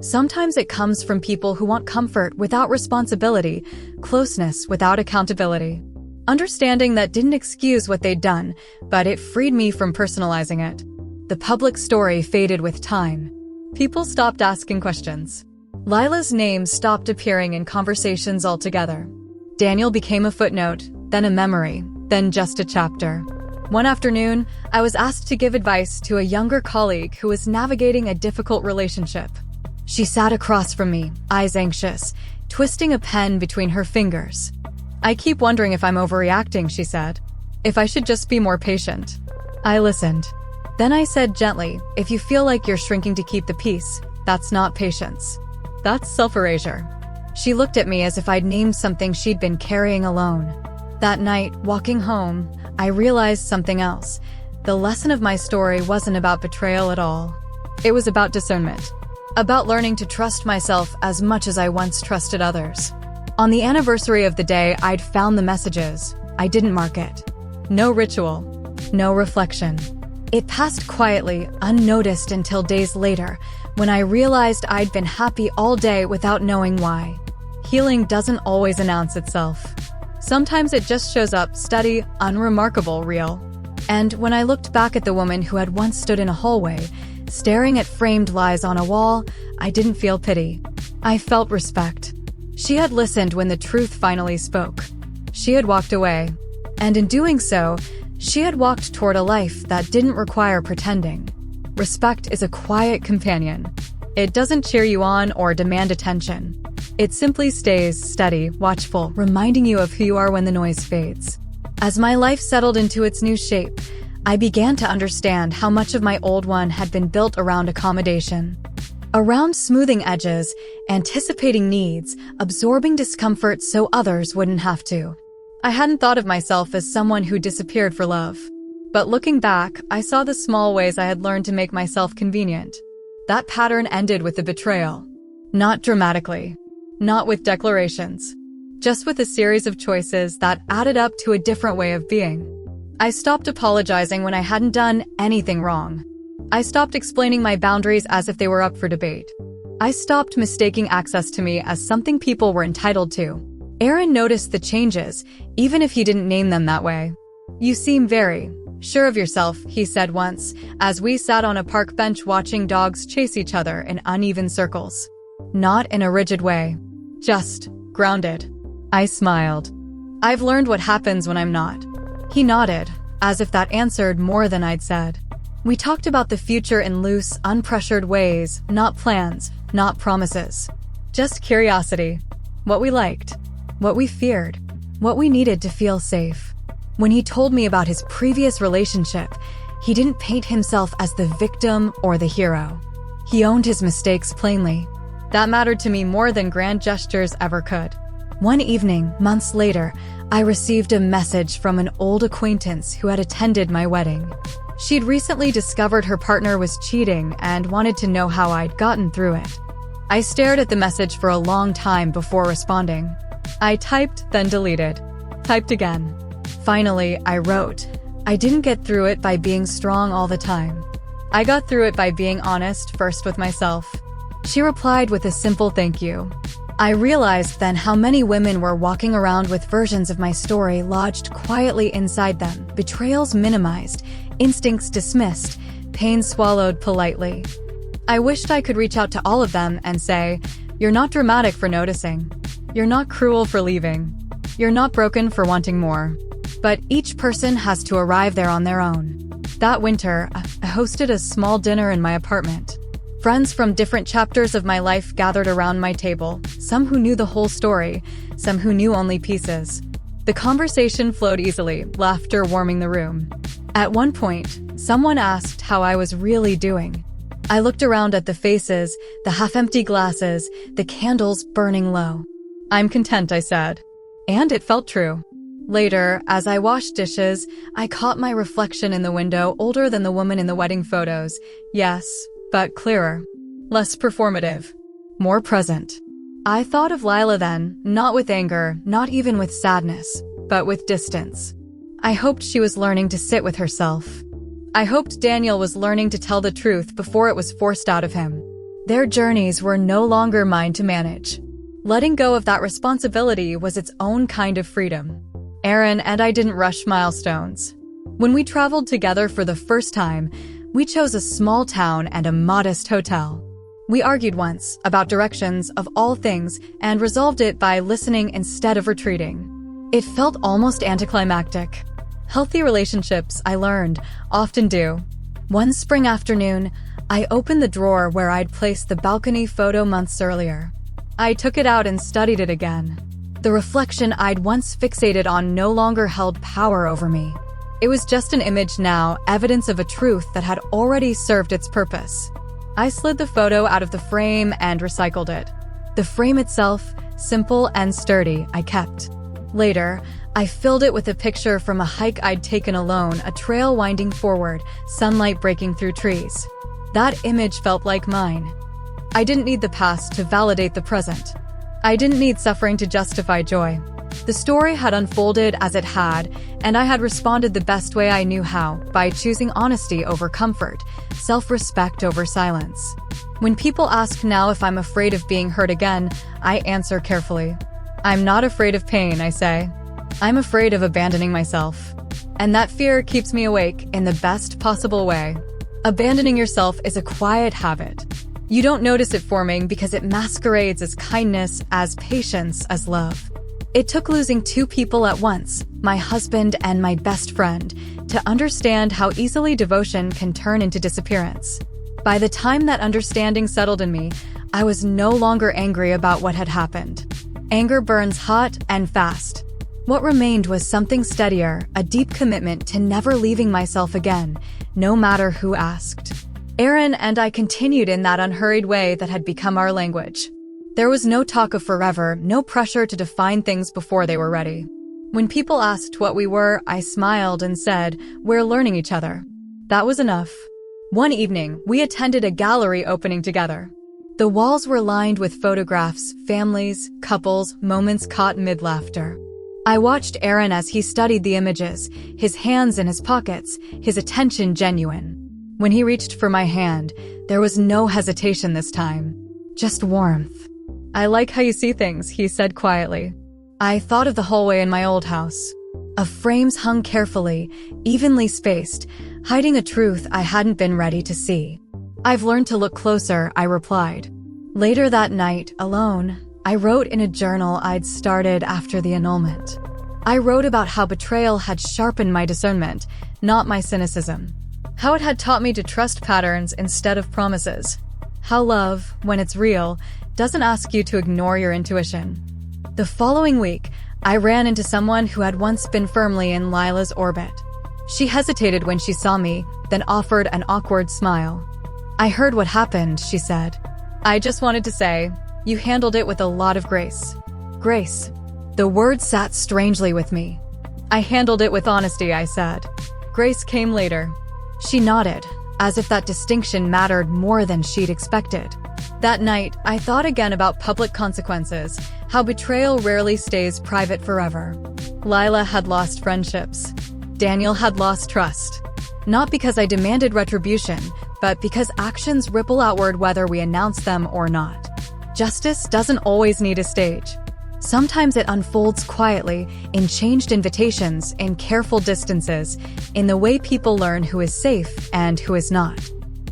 Sometimes it comes from people who want comfort without responsibility, closeness without accountability. Understanding that didn't excuse what they'd done, but it freed me from personalizing it. The public story faded with time. People stopped asking questions. Lila's name stopped appearing in conversations altogether. Daniel became a footnote, then a memory, then just a chapter. One afternoon, I was asked to give advice to a younger colleague who was navigating a difficult relationship. She sat across from me, eyes anxious, twisting a pen between her fingers. I keep wondering if I'm overreacting, she said. If I should just be more patient. I listened. Then I said gently, if you feel like you're shrinking to keep the peace, that's not patience. That's self-erasure. She looked at me as if I'd named something she'd been carrying alone. That night, walking home, I realized something else. The lesson of my story wasn't about betrayal at all. It was about discernment. About learning to trust myself as much as I once trusted others. On the anniversary of the day I'd found the messages, I didn't mark it. No ritual. No reflection. It passed quietly, unnoticed until days later, when I realized I'd been happy all day without knowing why. Healing doesn't always announce itself. Sometimes it just shows up steady, unremarkable, real. And when I looked back at the woman who had once stood in a hallway, staring at framed lies on a wall, I didn't feel pity. I felt respect. She had listened when the truth finally spoke. She had walked away. And in doing so, she had walked toward a life that didn't require pretending. Respect is a quiet companion. It doesn't cheer you on or demand attention. It simply stays steady, watchful, reminding you of who you are when the noise fades. As my life settled into its new shape, I began to understand how much of my old one had been built around accommodation. Around smoothing edges, anticipating needs, absorbing discomfort so others wouldn't have to. I hadn't thought of myself as someone who disappeared for love. But looking back, I saw the small ways I had learned to make myself convenient. That pattern ended with the betrayal. Not dramatically. Not with declarations. Just with a series of choices that added up to a different way of being. I stopped apologizing when I hadn't done anything wrong. I stopped explaining my boundaries as if they were up for debate. I stopped mistaking access to me as something people were entitled to. Aaron noticed the changes, even if he didn't name them that way. "You seem very sure of yourself," he said once, as we sat on a park bench watching dogs chase each other in uneven circles. Not in a rigid way. Just grounded. I smiled. "I've learned what happens when I'm not." He nodded, as if that answered more than I'd said. We talked about the future in loose, unpressured ways, not plans, not promises. Just curiosity. What we liked. What we feared. What we needed to feel safe. When he told me about his previous relationship, he didn't paint himself as the victim or the hero. He owned his mistakes plainly. That mattered to me more than grand gestures ever could. One evening, months later, I received a message from an old acquaintance who had attended my wedding. She'd recently discovered her partner was cheating and wanted to know how I'd gotten through it. I stared at the message for a long time before responding. I typed, then deleted. Typed again. Finally, I wrote, "I didn't get through it by being strong all the time. I got through it by being honest first with myself." She replied with a simple thank you. I realized then how many women were walking around with versions of my story lodged quietly inside them, betrayals minimized, instincts dismissed, pain swallowed politely. I wished I could reach out to all of them and say, "You're not dramatic for noticing. You're not cruel for leaving. You're not broken for wanting more." But each person has to arrive there on their own. That winter, I hosted a small dinner in my apartment. Friends from different chapters of my life gathered around my table, some who knew the whole story, some who knew only pieces. The conversation flowed easily, laughter warming the room. At one point, someone asked how I was really doing. I looked around at the faces, the half-empty glasses, the candles burning low. "I'm content," I said. And it felt true. Later, as I washed dishes, I caught my reflection in the window, older than the woman in the wedding photos. Yes, but clearer. Less performative. More present. I thought of Lila then, not with anger, not even with sadness, but with distance. I hoped she was learning to sit with herself. I hoped Daniel was learning to tell the truth before it was forced out of him. Their journeys were no longer mine to manage. Letting go of that responsibility was its own kind of freedom. Aaron and I didn't rush milestones. When we traveled together for the first time, we chose a small town and a modest hotel. We argued once about directions of all things and resolved it by listening instead of retreating. It felt almost anticlimactic. Healthy relationships, I learned, often do. One spring afternoon, I opened the drawer where I'd placed the balcony photo months earlier. I took it out and studied it again. The reflection I'd once fixated on no longer held power over me. It was just an image now, evidence of a truth that had already served its purpose. I slid the photo out of the frame and recycled it. The frame itself, simple and sturdy, I kept. Later, I filled it with a picture from a hike I'd taken alone, a trail winding forward, sunlight breaking through trees. That image felt like mine. I didn't need the past to validate the present. I didn't need suffering to justify joy. The story had unfolded as it had, and I had responded the best way I knew how, by choosing honesty over comfort, self-respect over silence. When people ask now if I'm afraid of being hurt again, I answer carefully. I'm not afraid of pain, I say. I'm afraid of abandoning myself. And that fear keeps me awake in the best possible way. Abandoning yourself is a quiet habit. You don't notice it forming because it masquerades as kindness, as patience, as love. It took losing two people at once, my husband and my best friend, to understand how easily devotion can turn into disappearance. By the time that understanding settled in me, I was no longer angry about what had happened. Anger burns hot and fast. What remained was something steadier, a deep commitment to never leaving myself again, no matter who asked. Aaron and I continued in that unhurried way that had become our language. There was no talk of forever, no pressure to define things before they were ready. When people asked what we were, I smiled and said, "We're learning each other." That was enough. One evening, we attended a gallery opening together. The walls were lined with photographs, families, couples, moments caught mid-laughter. I watched Aaron as he studied the images, his hands in his pockets, his attention genuine. When he reached for my hand, there was no hesitation this time, just warmth. "I like how you see things," he said quietly. I thought of the hallway in my old house, of frames hung carefully, evenly spaced, hiding a truth I hadn't been ready to see. "I've learned to look closer," I replied. Later that night, alone, I wrote in a journal I'd started after the annulment. I wrote about how betrayal had sharpened my discernment, not my cynicism. How it had taught me to trust patterns instead of promises. How love, when it's real, doesn't ask you to ignore your intuition. The following week, I ran into someone who had once been firmly in Lila's orbit. She hesitated when she saw me, then offered an awkward smile. "I heard what happened," she said. "I just wanted to say, you handled it with a lot of grace." Grace. The word sat strangely with me. "I handled it with honesty," I said. Grace came later. She nodded, as if that distinction mattered more than she'd expected. That night, I thought again about public consequences, how betrayal rarely stays private forever. Lila had lost friendships. Daniel had lost trust. Not because I demanded retribution, but because actions ripple outward whether we announce them or not. Justice doesn't always need a stage. Sometimes it unfolds quietly, in changed invitations, in careful distances, in the way people learn who is safe and who is not.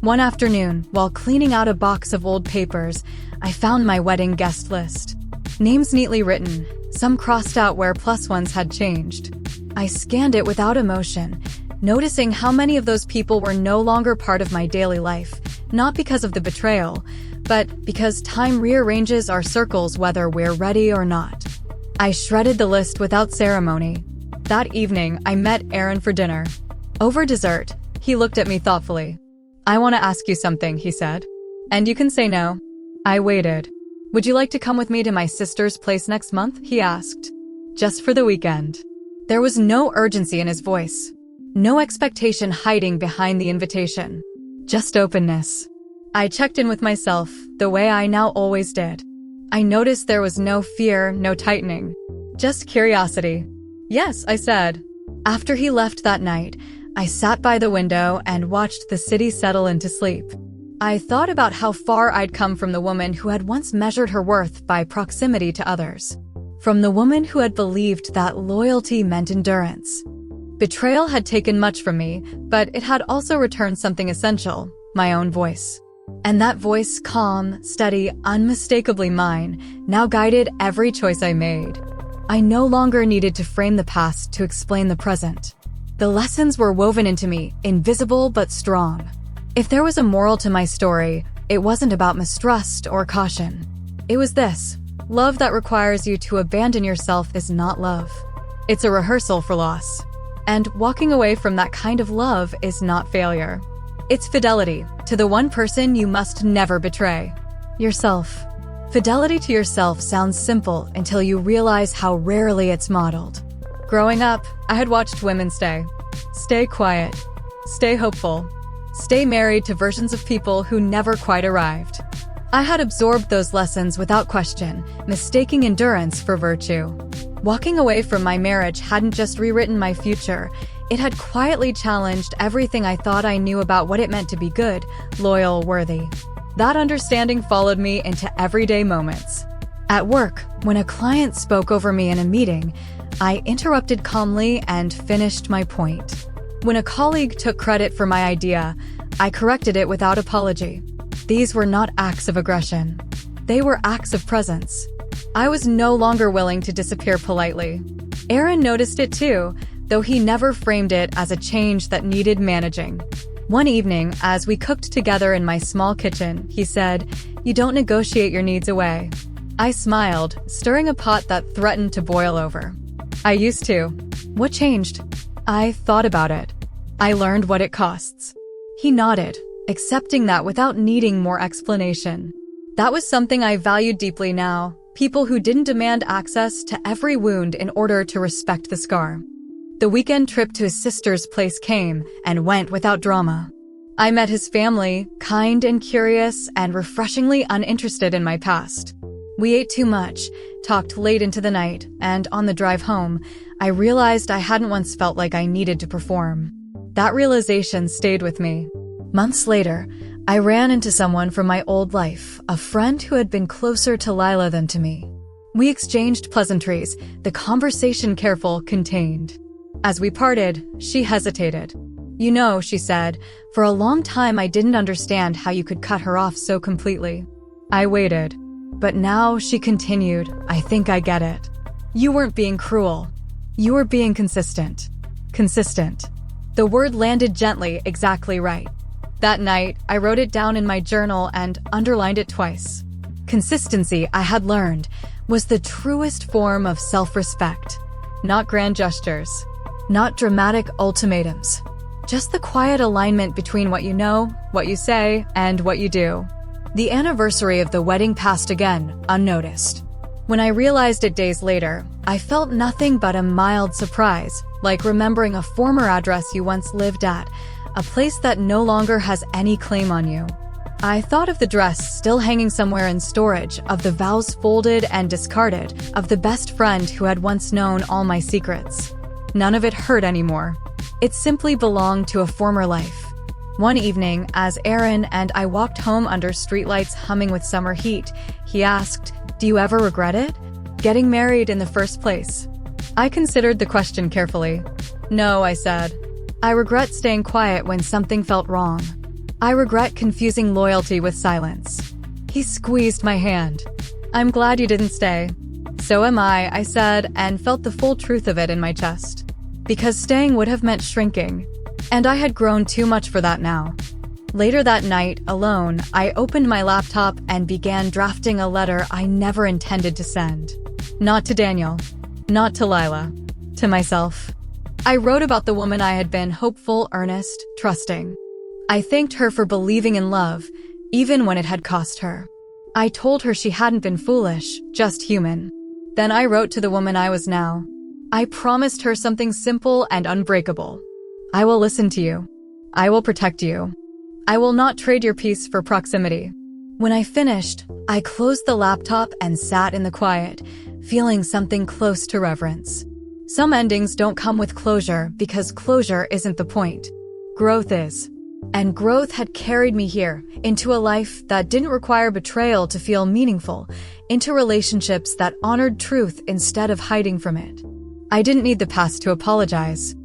One afternoon, while cleaning out a box of old papers, I found my wedding guest list. Names neatly written, some crossed out where plus ones had changed. I scanned it without emotion, noticing how many of those people were no longer part of my daily life, not because of the betrayal, but because time rearranges our circles whether we're ready or not. I shredded the list without ceremony. That evening, I met Aaron for dinner. Over dessert, he looked at me thoughtfully. "I want to ask you something," he said. "And you can say no." I waited. "Would you like to come with me to my sister's place next month?" he asked. "Just for the weekend." There was no urgency in his voice. No expectation hiding behind the invitation. Just openness. I checked in with myself, the way I now always did. I noticed there was no fear, no tightening. Just curiosity. "Yes," I said. After he left that night, I sat by the window and watched the city settle into sleep. I thought about how far I'd come from the woman who had once measured her worth by proximity to others. From the woman who had believed that loyalty meant endurance. Betrayal had taken much from me, but it had also returned something essential, my own voice. And that voice, calm, steady, unmistakably mine, now guided every choice I made. I no longer needed to frame the past to explain the present. The lessons were woven into me, invisible but strong. If there was a moral to my story, it wasn't about mistrust or caution. It was this: love that requires you to abandon yourself is not love. It's a rehearsal for loss. And walking away from that kind of love is not failure. It's fidelity to the one person you must never betray: yourself. Fidelity to yourself sounds simple until you realize how rarely it's modeled. Growing up, I had watched women stay quiet, stay hopeful, stay married to versions of people who never quite arrived. I had absorbed those lessons without question, mistaking endurance for virtue. Walking away from my marriage hadn't just rewritten my future, it had quietly challenged everything I thought I knew about what it meant to be good, loyal, worthy. That understanding followed me into everyday moments. At work, when a client spoke over me in a meeting, I interrupted calmly and finished my point. When a colleague took credit for my idea, I corrected it without apology. These were not acts of aggression. They were acts of presence. I was no longer willing to disappear politely. Aaron noticed it too, though he never framed it as a change that needed managing. One evening, as we cooked together in my small kitchen, he said, "You don't negotiate your needs away." I smiled, stirring a pot that threatened to boil over. "I used to." "What changed?" I thought about it. "I learned what it costs." He nodded, accepting that without needing more explanation. That was something I valued deeply now, People who didn't demand access to every wound in order to respect the scar. The weekend trip to his sister's place came and went without drama. I met his family, kind and curious and refreshingly uninterested in my past. We ate too much, talked late into the night, and on the drive home, I realized I hadn't once felt like I needed to perform. That realization stayed with me. Months later, I ran into someone from my old life, a friend who had been closer to Lila than to me. We exchanged pleasantries, the conversation careful, contained. As we parted, she hesitated. "You know," she said, "for a long time I didn't understand how you could cut her off so completely." I waited. But now, she continued, "I think I get it. You weren't being cruel. You were being consistent." Consistent. The word landed gently, exactly right. That night, I wrote it down in my journal and underlined it twice. Consistency, I had learned, was the truest form of self-respect. Not grand gestures. Not dramatic ultimatums. Just the quiet alignment between what you know, what you say, and what you do. The anniversary of the wedding passed again, unnoticed. When I realized it days later, I felt nothing but a mild surprise, like remembering a former address you once lived at, a place that no longer has any claim on you. I thought of the dress still hanging somewhere in storage, of the vows folded and discarded, of the best friend who had once known all my secrets. None of it hurt anymore. It simply belonged to a former life. One evening, as Aaron and I walked home under streetlights humming with summer heat, he asked, "Do you ever regret it? Getting married in the first place?" I considered the question carefully. "No," I said. "I regret staying quiet when something felt wrong. I regret confusing loyalty with silence." He squeezed my hand. "I'm glad you didn't stay." "So am I said, and felt the full truth of it in my chest. Because staying would have meant shrinking. And I had grown too much for that now. Later that night, alone, I opened my laptop and began drafting a letter I never intended to send. Not to Daniel. Not to Lila. To myself. I wrote about the woman I had been, hopeful, earnest, trusting. I thanked her for believing in love, even when it had cost her. I told her she hadn't been foolish, just human. Then I wrote to the woman I was now. I promised her something simple and unbreakable. I will listen to you. I will protect you. I will not trade your peace for proximity. When I finished, I closed the laptop and sat in the quiet, feeling something close to reverence. Some endings don't come with closure because closure isn't the point. Growth is. And growth had carried me here, into a life that didn't require betrayal to feel meaningful, into relationships that honored truth instead of hiding from it. I didn't need the past to apologize.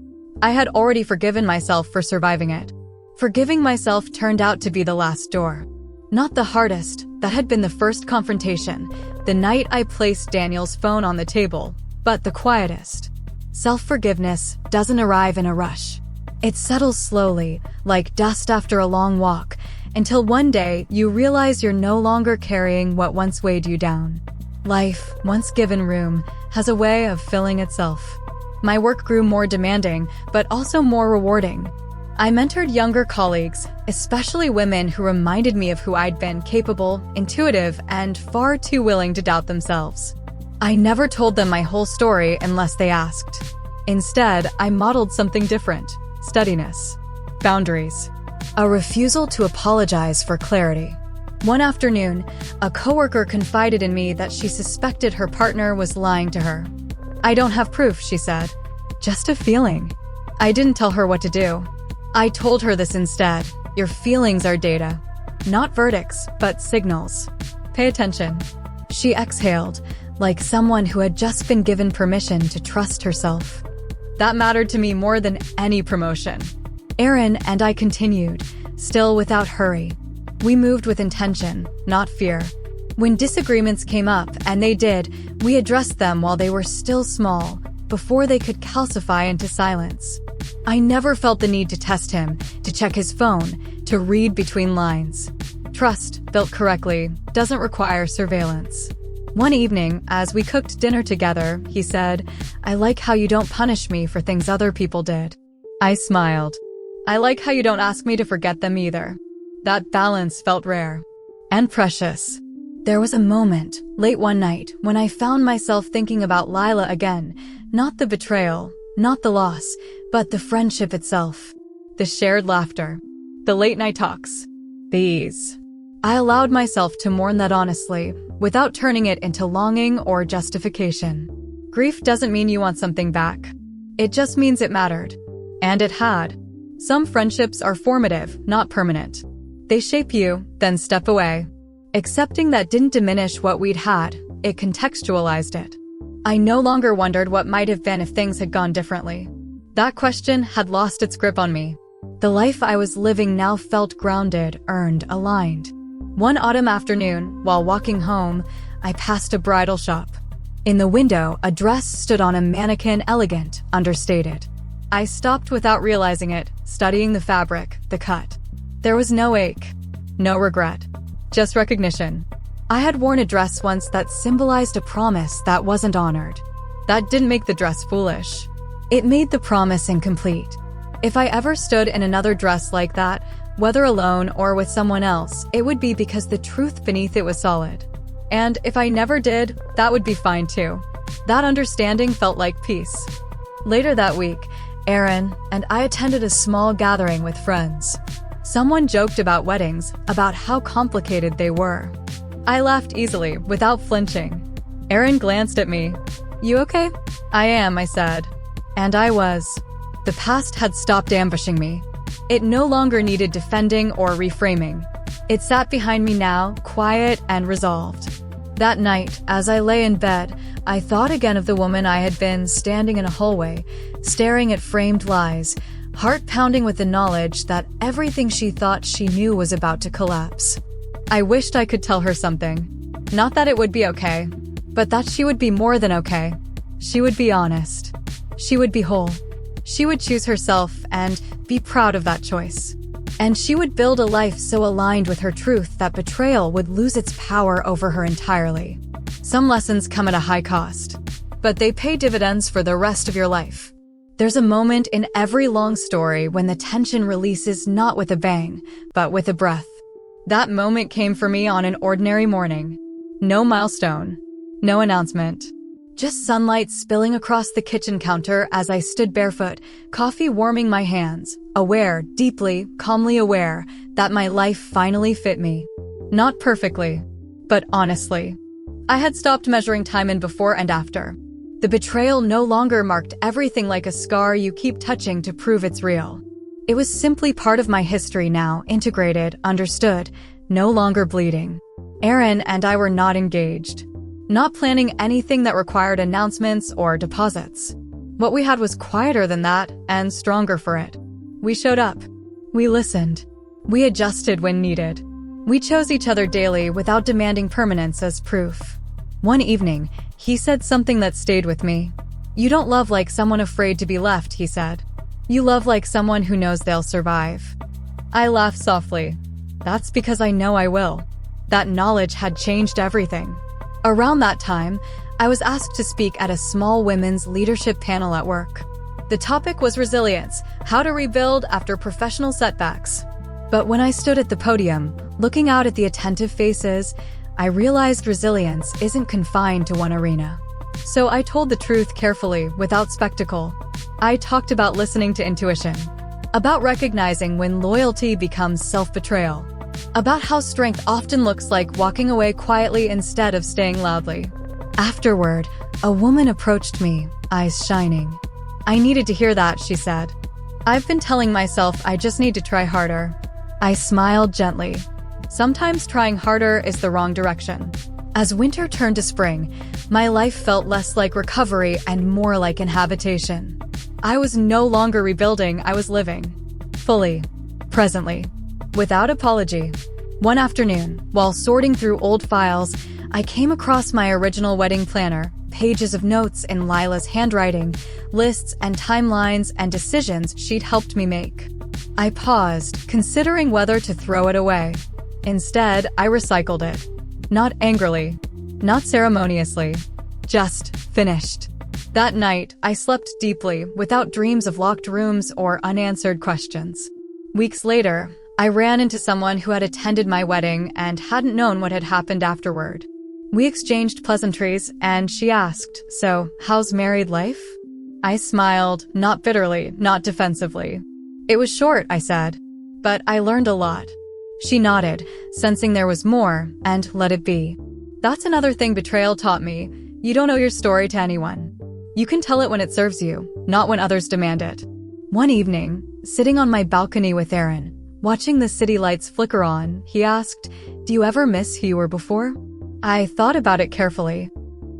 I had already forgiven myself for surviving it. Forgiving myself turned out to be the last door. Not the hardest, that had been the first confrontation, the night I placed Daniel's phone on the table, but the quietest. Self-forgiveness doesn't arrive in a rush. It settles slowly, like dust after a long walk, until one day you realize you're no longer carrying what once weighed you down. Life, once given room, has a way of filling itself. My work grew more demanding, but also more rewarding. I mentored younger colleagues, especially women who reminded me of who I'd been, capable, intuitive, and far too willing to doubt themselves. I never told them my whole story unless they asked. Instead, I modeled something different. Steadiness. Boundaries. A refusal to apologize for clarity. One afternoon, a coworker confided in me that she suspected her partner was lying to her. "I don't have proof," she said. "Just a feeling." I didn't tell her what to do. I told her this instead. Your feelings are data. Not verdicts, but signals. Pay attention. She exhaled, like someone who had just been given permission to trust herself. That mattered to me more than any promotion. Aaron and I continued, still without hurry. We moved with intention, not fear. When disagreements came up, and they did, we addressed them while they were still small, before they could calcify into silence. I never felt the need to test him, to check his phone, to read between lines. Trust, built correctly, doesn't require surveillance. One evening, as we cooked dinner together, he said, "I like how you don't punish me for things other people did." I smiled. "I like how you don't ask me to forget them either." That balance felt rare. And precious. There was a moment, late one night, when I found myself thinking about Lila again. Not the betrayal, not the loss, but the friendship itself. The shared laughter. The late-night talks. These. I allowed myself to mourn that honestly, without turning it into longing or justification. Grief doesn't mean you want something back. It just means it mattered. And it had. Some friendships are formative, not permanent. They shape you, then step away. Accepting that didn't diminish what we'd had, it contextualized it. I no longer wondered what might have been if things had gone differently. That question had lost its grip on me. The life I was living now felt grounded, earned, aligned. One autumn afternoon, while walking home, I passed a bridal shop. In the window, a dress stood on a mannequin, elegant, understated. I stopped without realizing it, studying the fabric, the cut. There was no ache, no regret. Just recognition. I had worn a dress once that symbolized a promise that wasn't honored. That didn't make the dress foolish. It made the promise incomplete. If I ever stood in another dress like that, whether alone or with someone else, it would be because the truth beneath it was solid. And if I never did, that would be fine too. That understanding felt like peace. Later that week, Aaron and I attended a small gathering with friends. Someone joked about weddings, about how complicated they were. I laughed easily, without flinching. Aaron glanced at me. "You okay?" "I am," I said. And I was. The past had stopped ambushing me. It no longer needed defending or reframing. It sat behind me now, quiet and resolved. That night, as I lay in bed, I thought again of the woman I had been, standing in a hallway, staring at framed lies, heart pounding with the knowledge that everything she thought she knew was about to collapse. I wished I could tell her something. Not that it would be okay, but that she would be more than okay. She would be honest. She would be whole. She would choose herself and be proud of that choice. And she would build a life so aligned with her truth that betrayal would lose its power over her entirely. Some lessons come at a high cost, but they pay dividends for the rest of your life. There's a moment in every long story when the tension releases not with a bang, but with a breath. That moment came for me on an ordinary morning. No milestone. No announcement. Just sunlight spilling across the kitchen counter as I stood barefoot, coffee warming my hands, aware, deeply, calmly aware, that my life finally fit me. Not perfectly, but honestly. I had stopped measuring time in before and after. The betrayal no longer marked everything like a scar you keep touching to prove it's real. It was simply part of my history now, integrated, understood, no longer bleeding. Aaron and I were not engaged. Not planning anything that required announcements or deposits. What we had was quieter than that and stronger for it. We showed up. We listened. We adjusted when needed. We chose each other daily without demanding permanence as proof. One evening, he said something that stayed with me. "You don't love like someone afraid to be left," he said. "You love like someone who knows they'll survive." I laughed softly. That's because I know I will. That knowledge had changed everything. Around that time, I was asked to speak at a small women's leadership panel at work. The topic was resilience, how to rebuild after professional setbacks. But when I stood at the podium, looking out at the attentive faces, I realized resilience isn't confined to one arena. So I told the truth carefully, without spectacle. I talked about listening to intuition, about recognizing when loyalty becomes self-betrayal, about how strength often looks like walking away quietly instead of staying loudly. Afterward, a woman approached me, eyes shining. "I needed to hear that," she said. "I've been telling myself I just need to try harder." I smiled gently. Sometimes trying harder is the wrong direction. As winter turned to spring, my life felt less like recovery and more like inhabitation. I was no longer rebuilding, I was living. Fully. Presently. Without apology. One afternoon, while sorting through old files, I came across my original wedding planner, pages of notes in Lila's handwriting, lists and timelines and decisions she'd helped me make. I paused, considering whether to throw it away. Instead, I recycled it. Not angrily, not ceremoniously, just finished. That night, I slept deeply, without dreams of locked rooms or unanswered questions. Weeks later, I ran into someone who had attended my wedding and hadn't known what had happened afterward. We exchanged pleasantries, and she asked, "So, how's married life?" I smiled, not bitterly, not defensively. "It was short," I said, "but I learned a lot." She nodded, sensing there was more, and let it be. That's another thing betrayal taught me. You don't owe your story to anyone. You can tell it when it serves you, not when others demand it. One evening, sitting on my balcony with Aaron, watching the city lights flicker on, he asked, "Do you ever miss who you were before?" I thought about it carefully.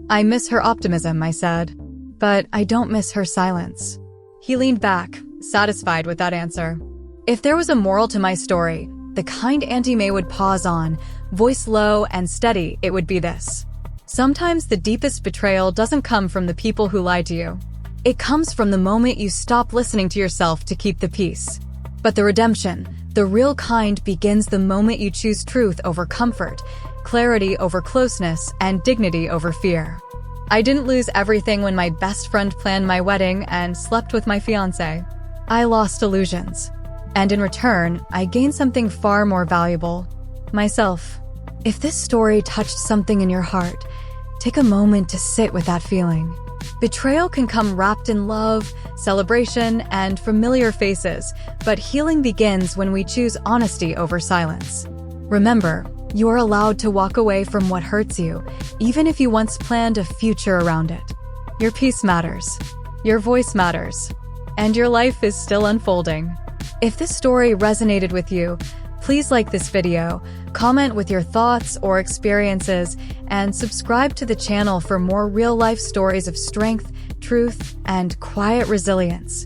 "I miss her optimism," I said, "but I don't miss her silence." He leaned back, satisfied with that answer. If there was a moral to my story, the kind Auntie May would pause on, voice low and steady, it would be this. Sometimes the deepest betrayal doesn't come from the people who lie to you. It comes from the moment you stop listening to yourself to keep the peace. But the redemption, the real kind, begins the moment you choose truth over comfort, clarity over closeness, and dignity over fear. I didn't lose everything when my best friend planned my wedding and slept with my fiancé. I lost illusions. And in return, I gained something far more valuable. Myself. If this story touched something in your heart, take a moment to sit with that feeling. Betrayal can come wrapped in love, celebration, and familiar faces, but healing begins when we choose honesty over silence. Remember, you are allowed to walk away from what hurts you, even if you once planned a future around it. Your peace matters. Your voice matters. And your life is still unfolding. If this story resonated with you, please like this video, comment with your thoughts or experiences, and subscribe to the channel for more real-life stories of strength, truth, and quiet resilience.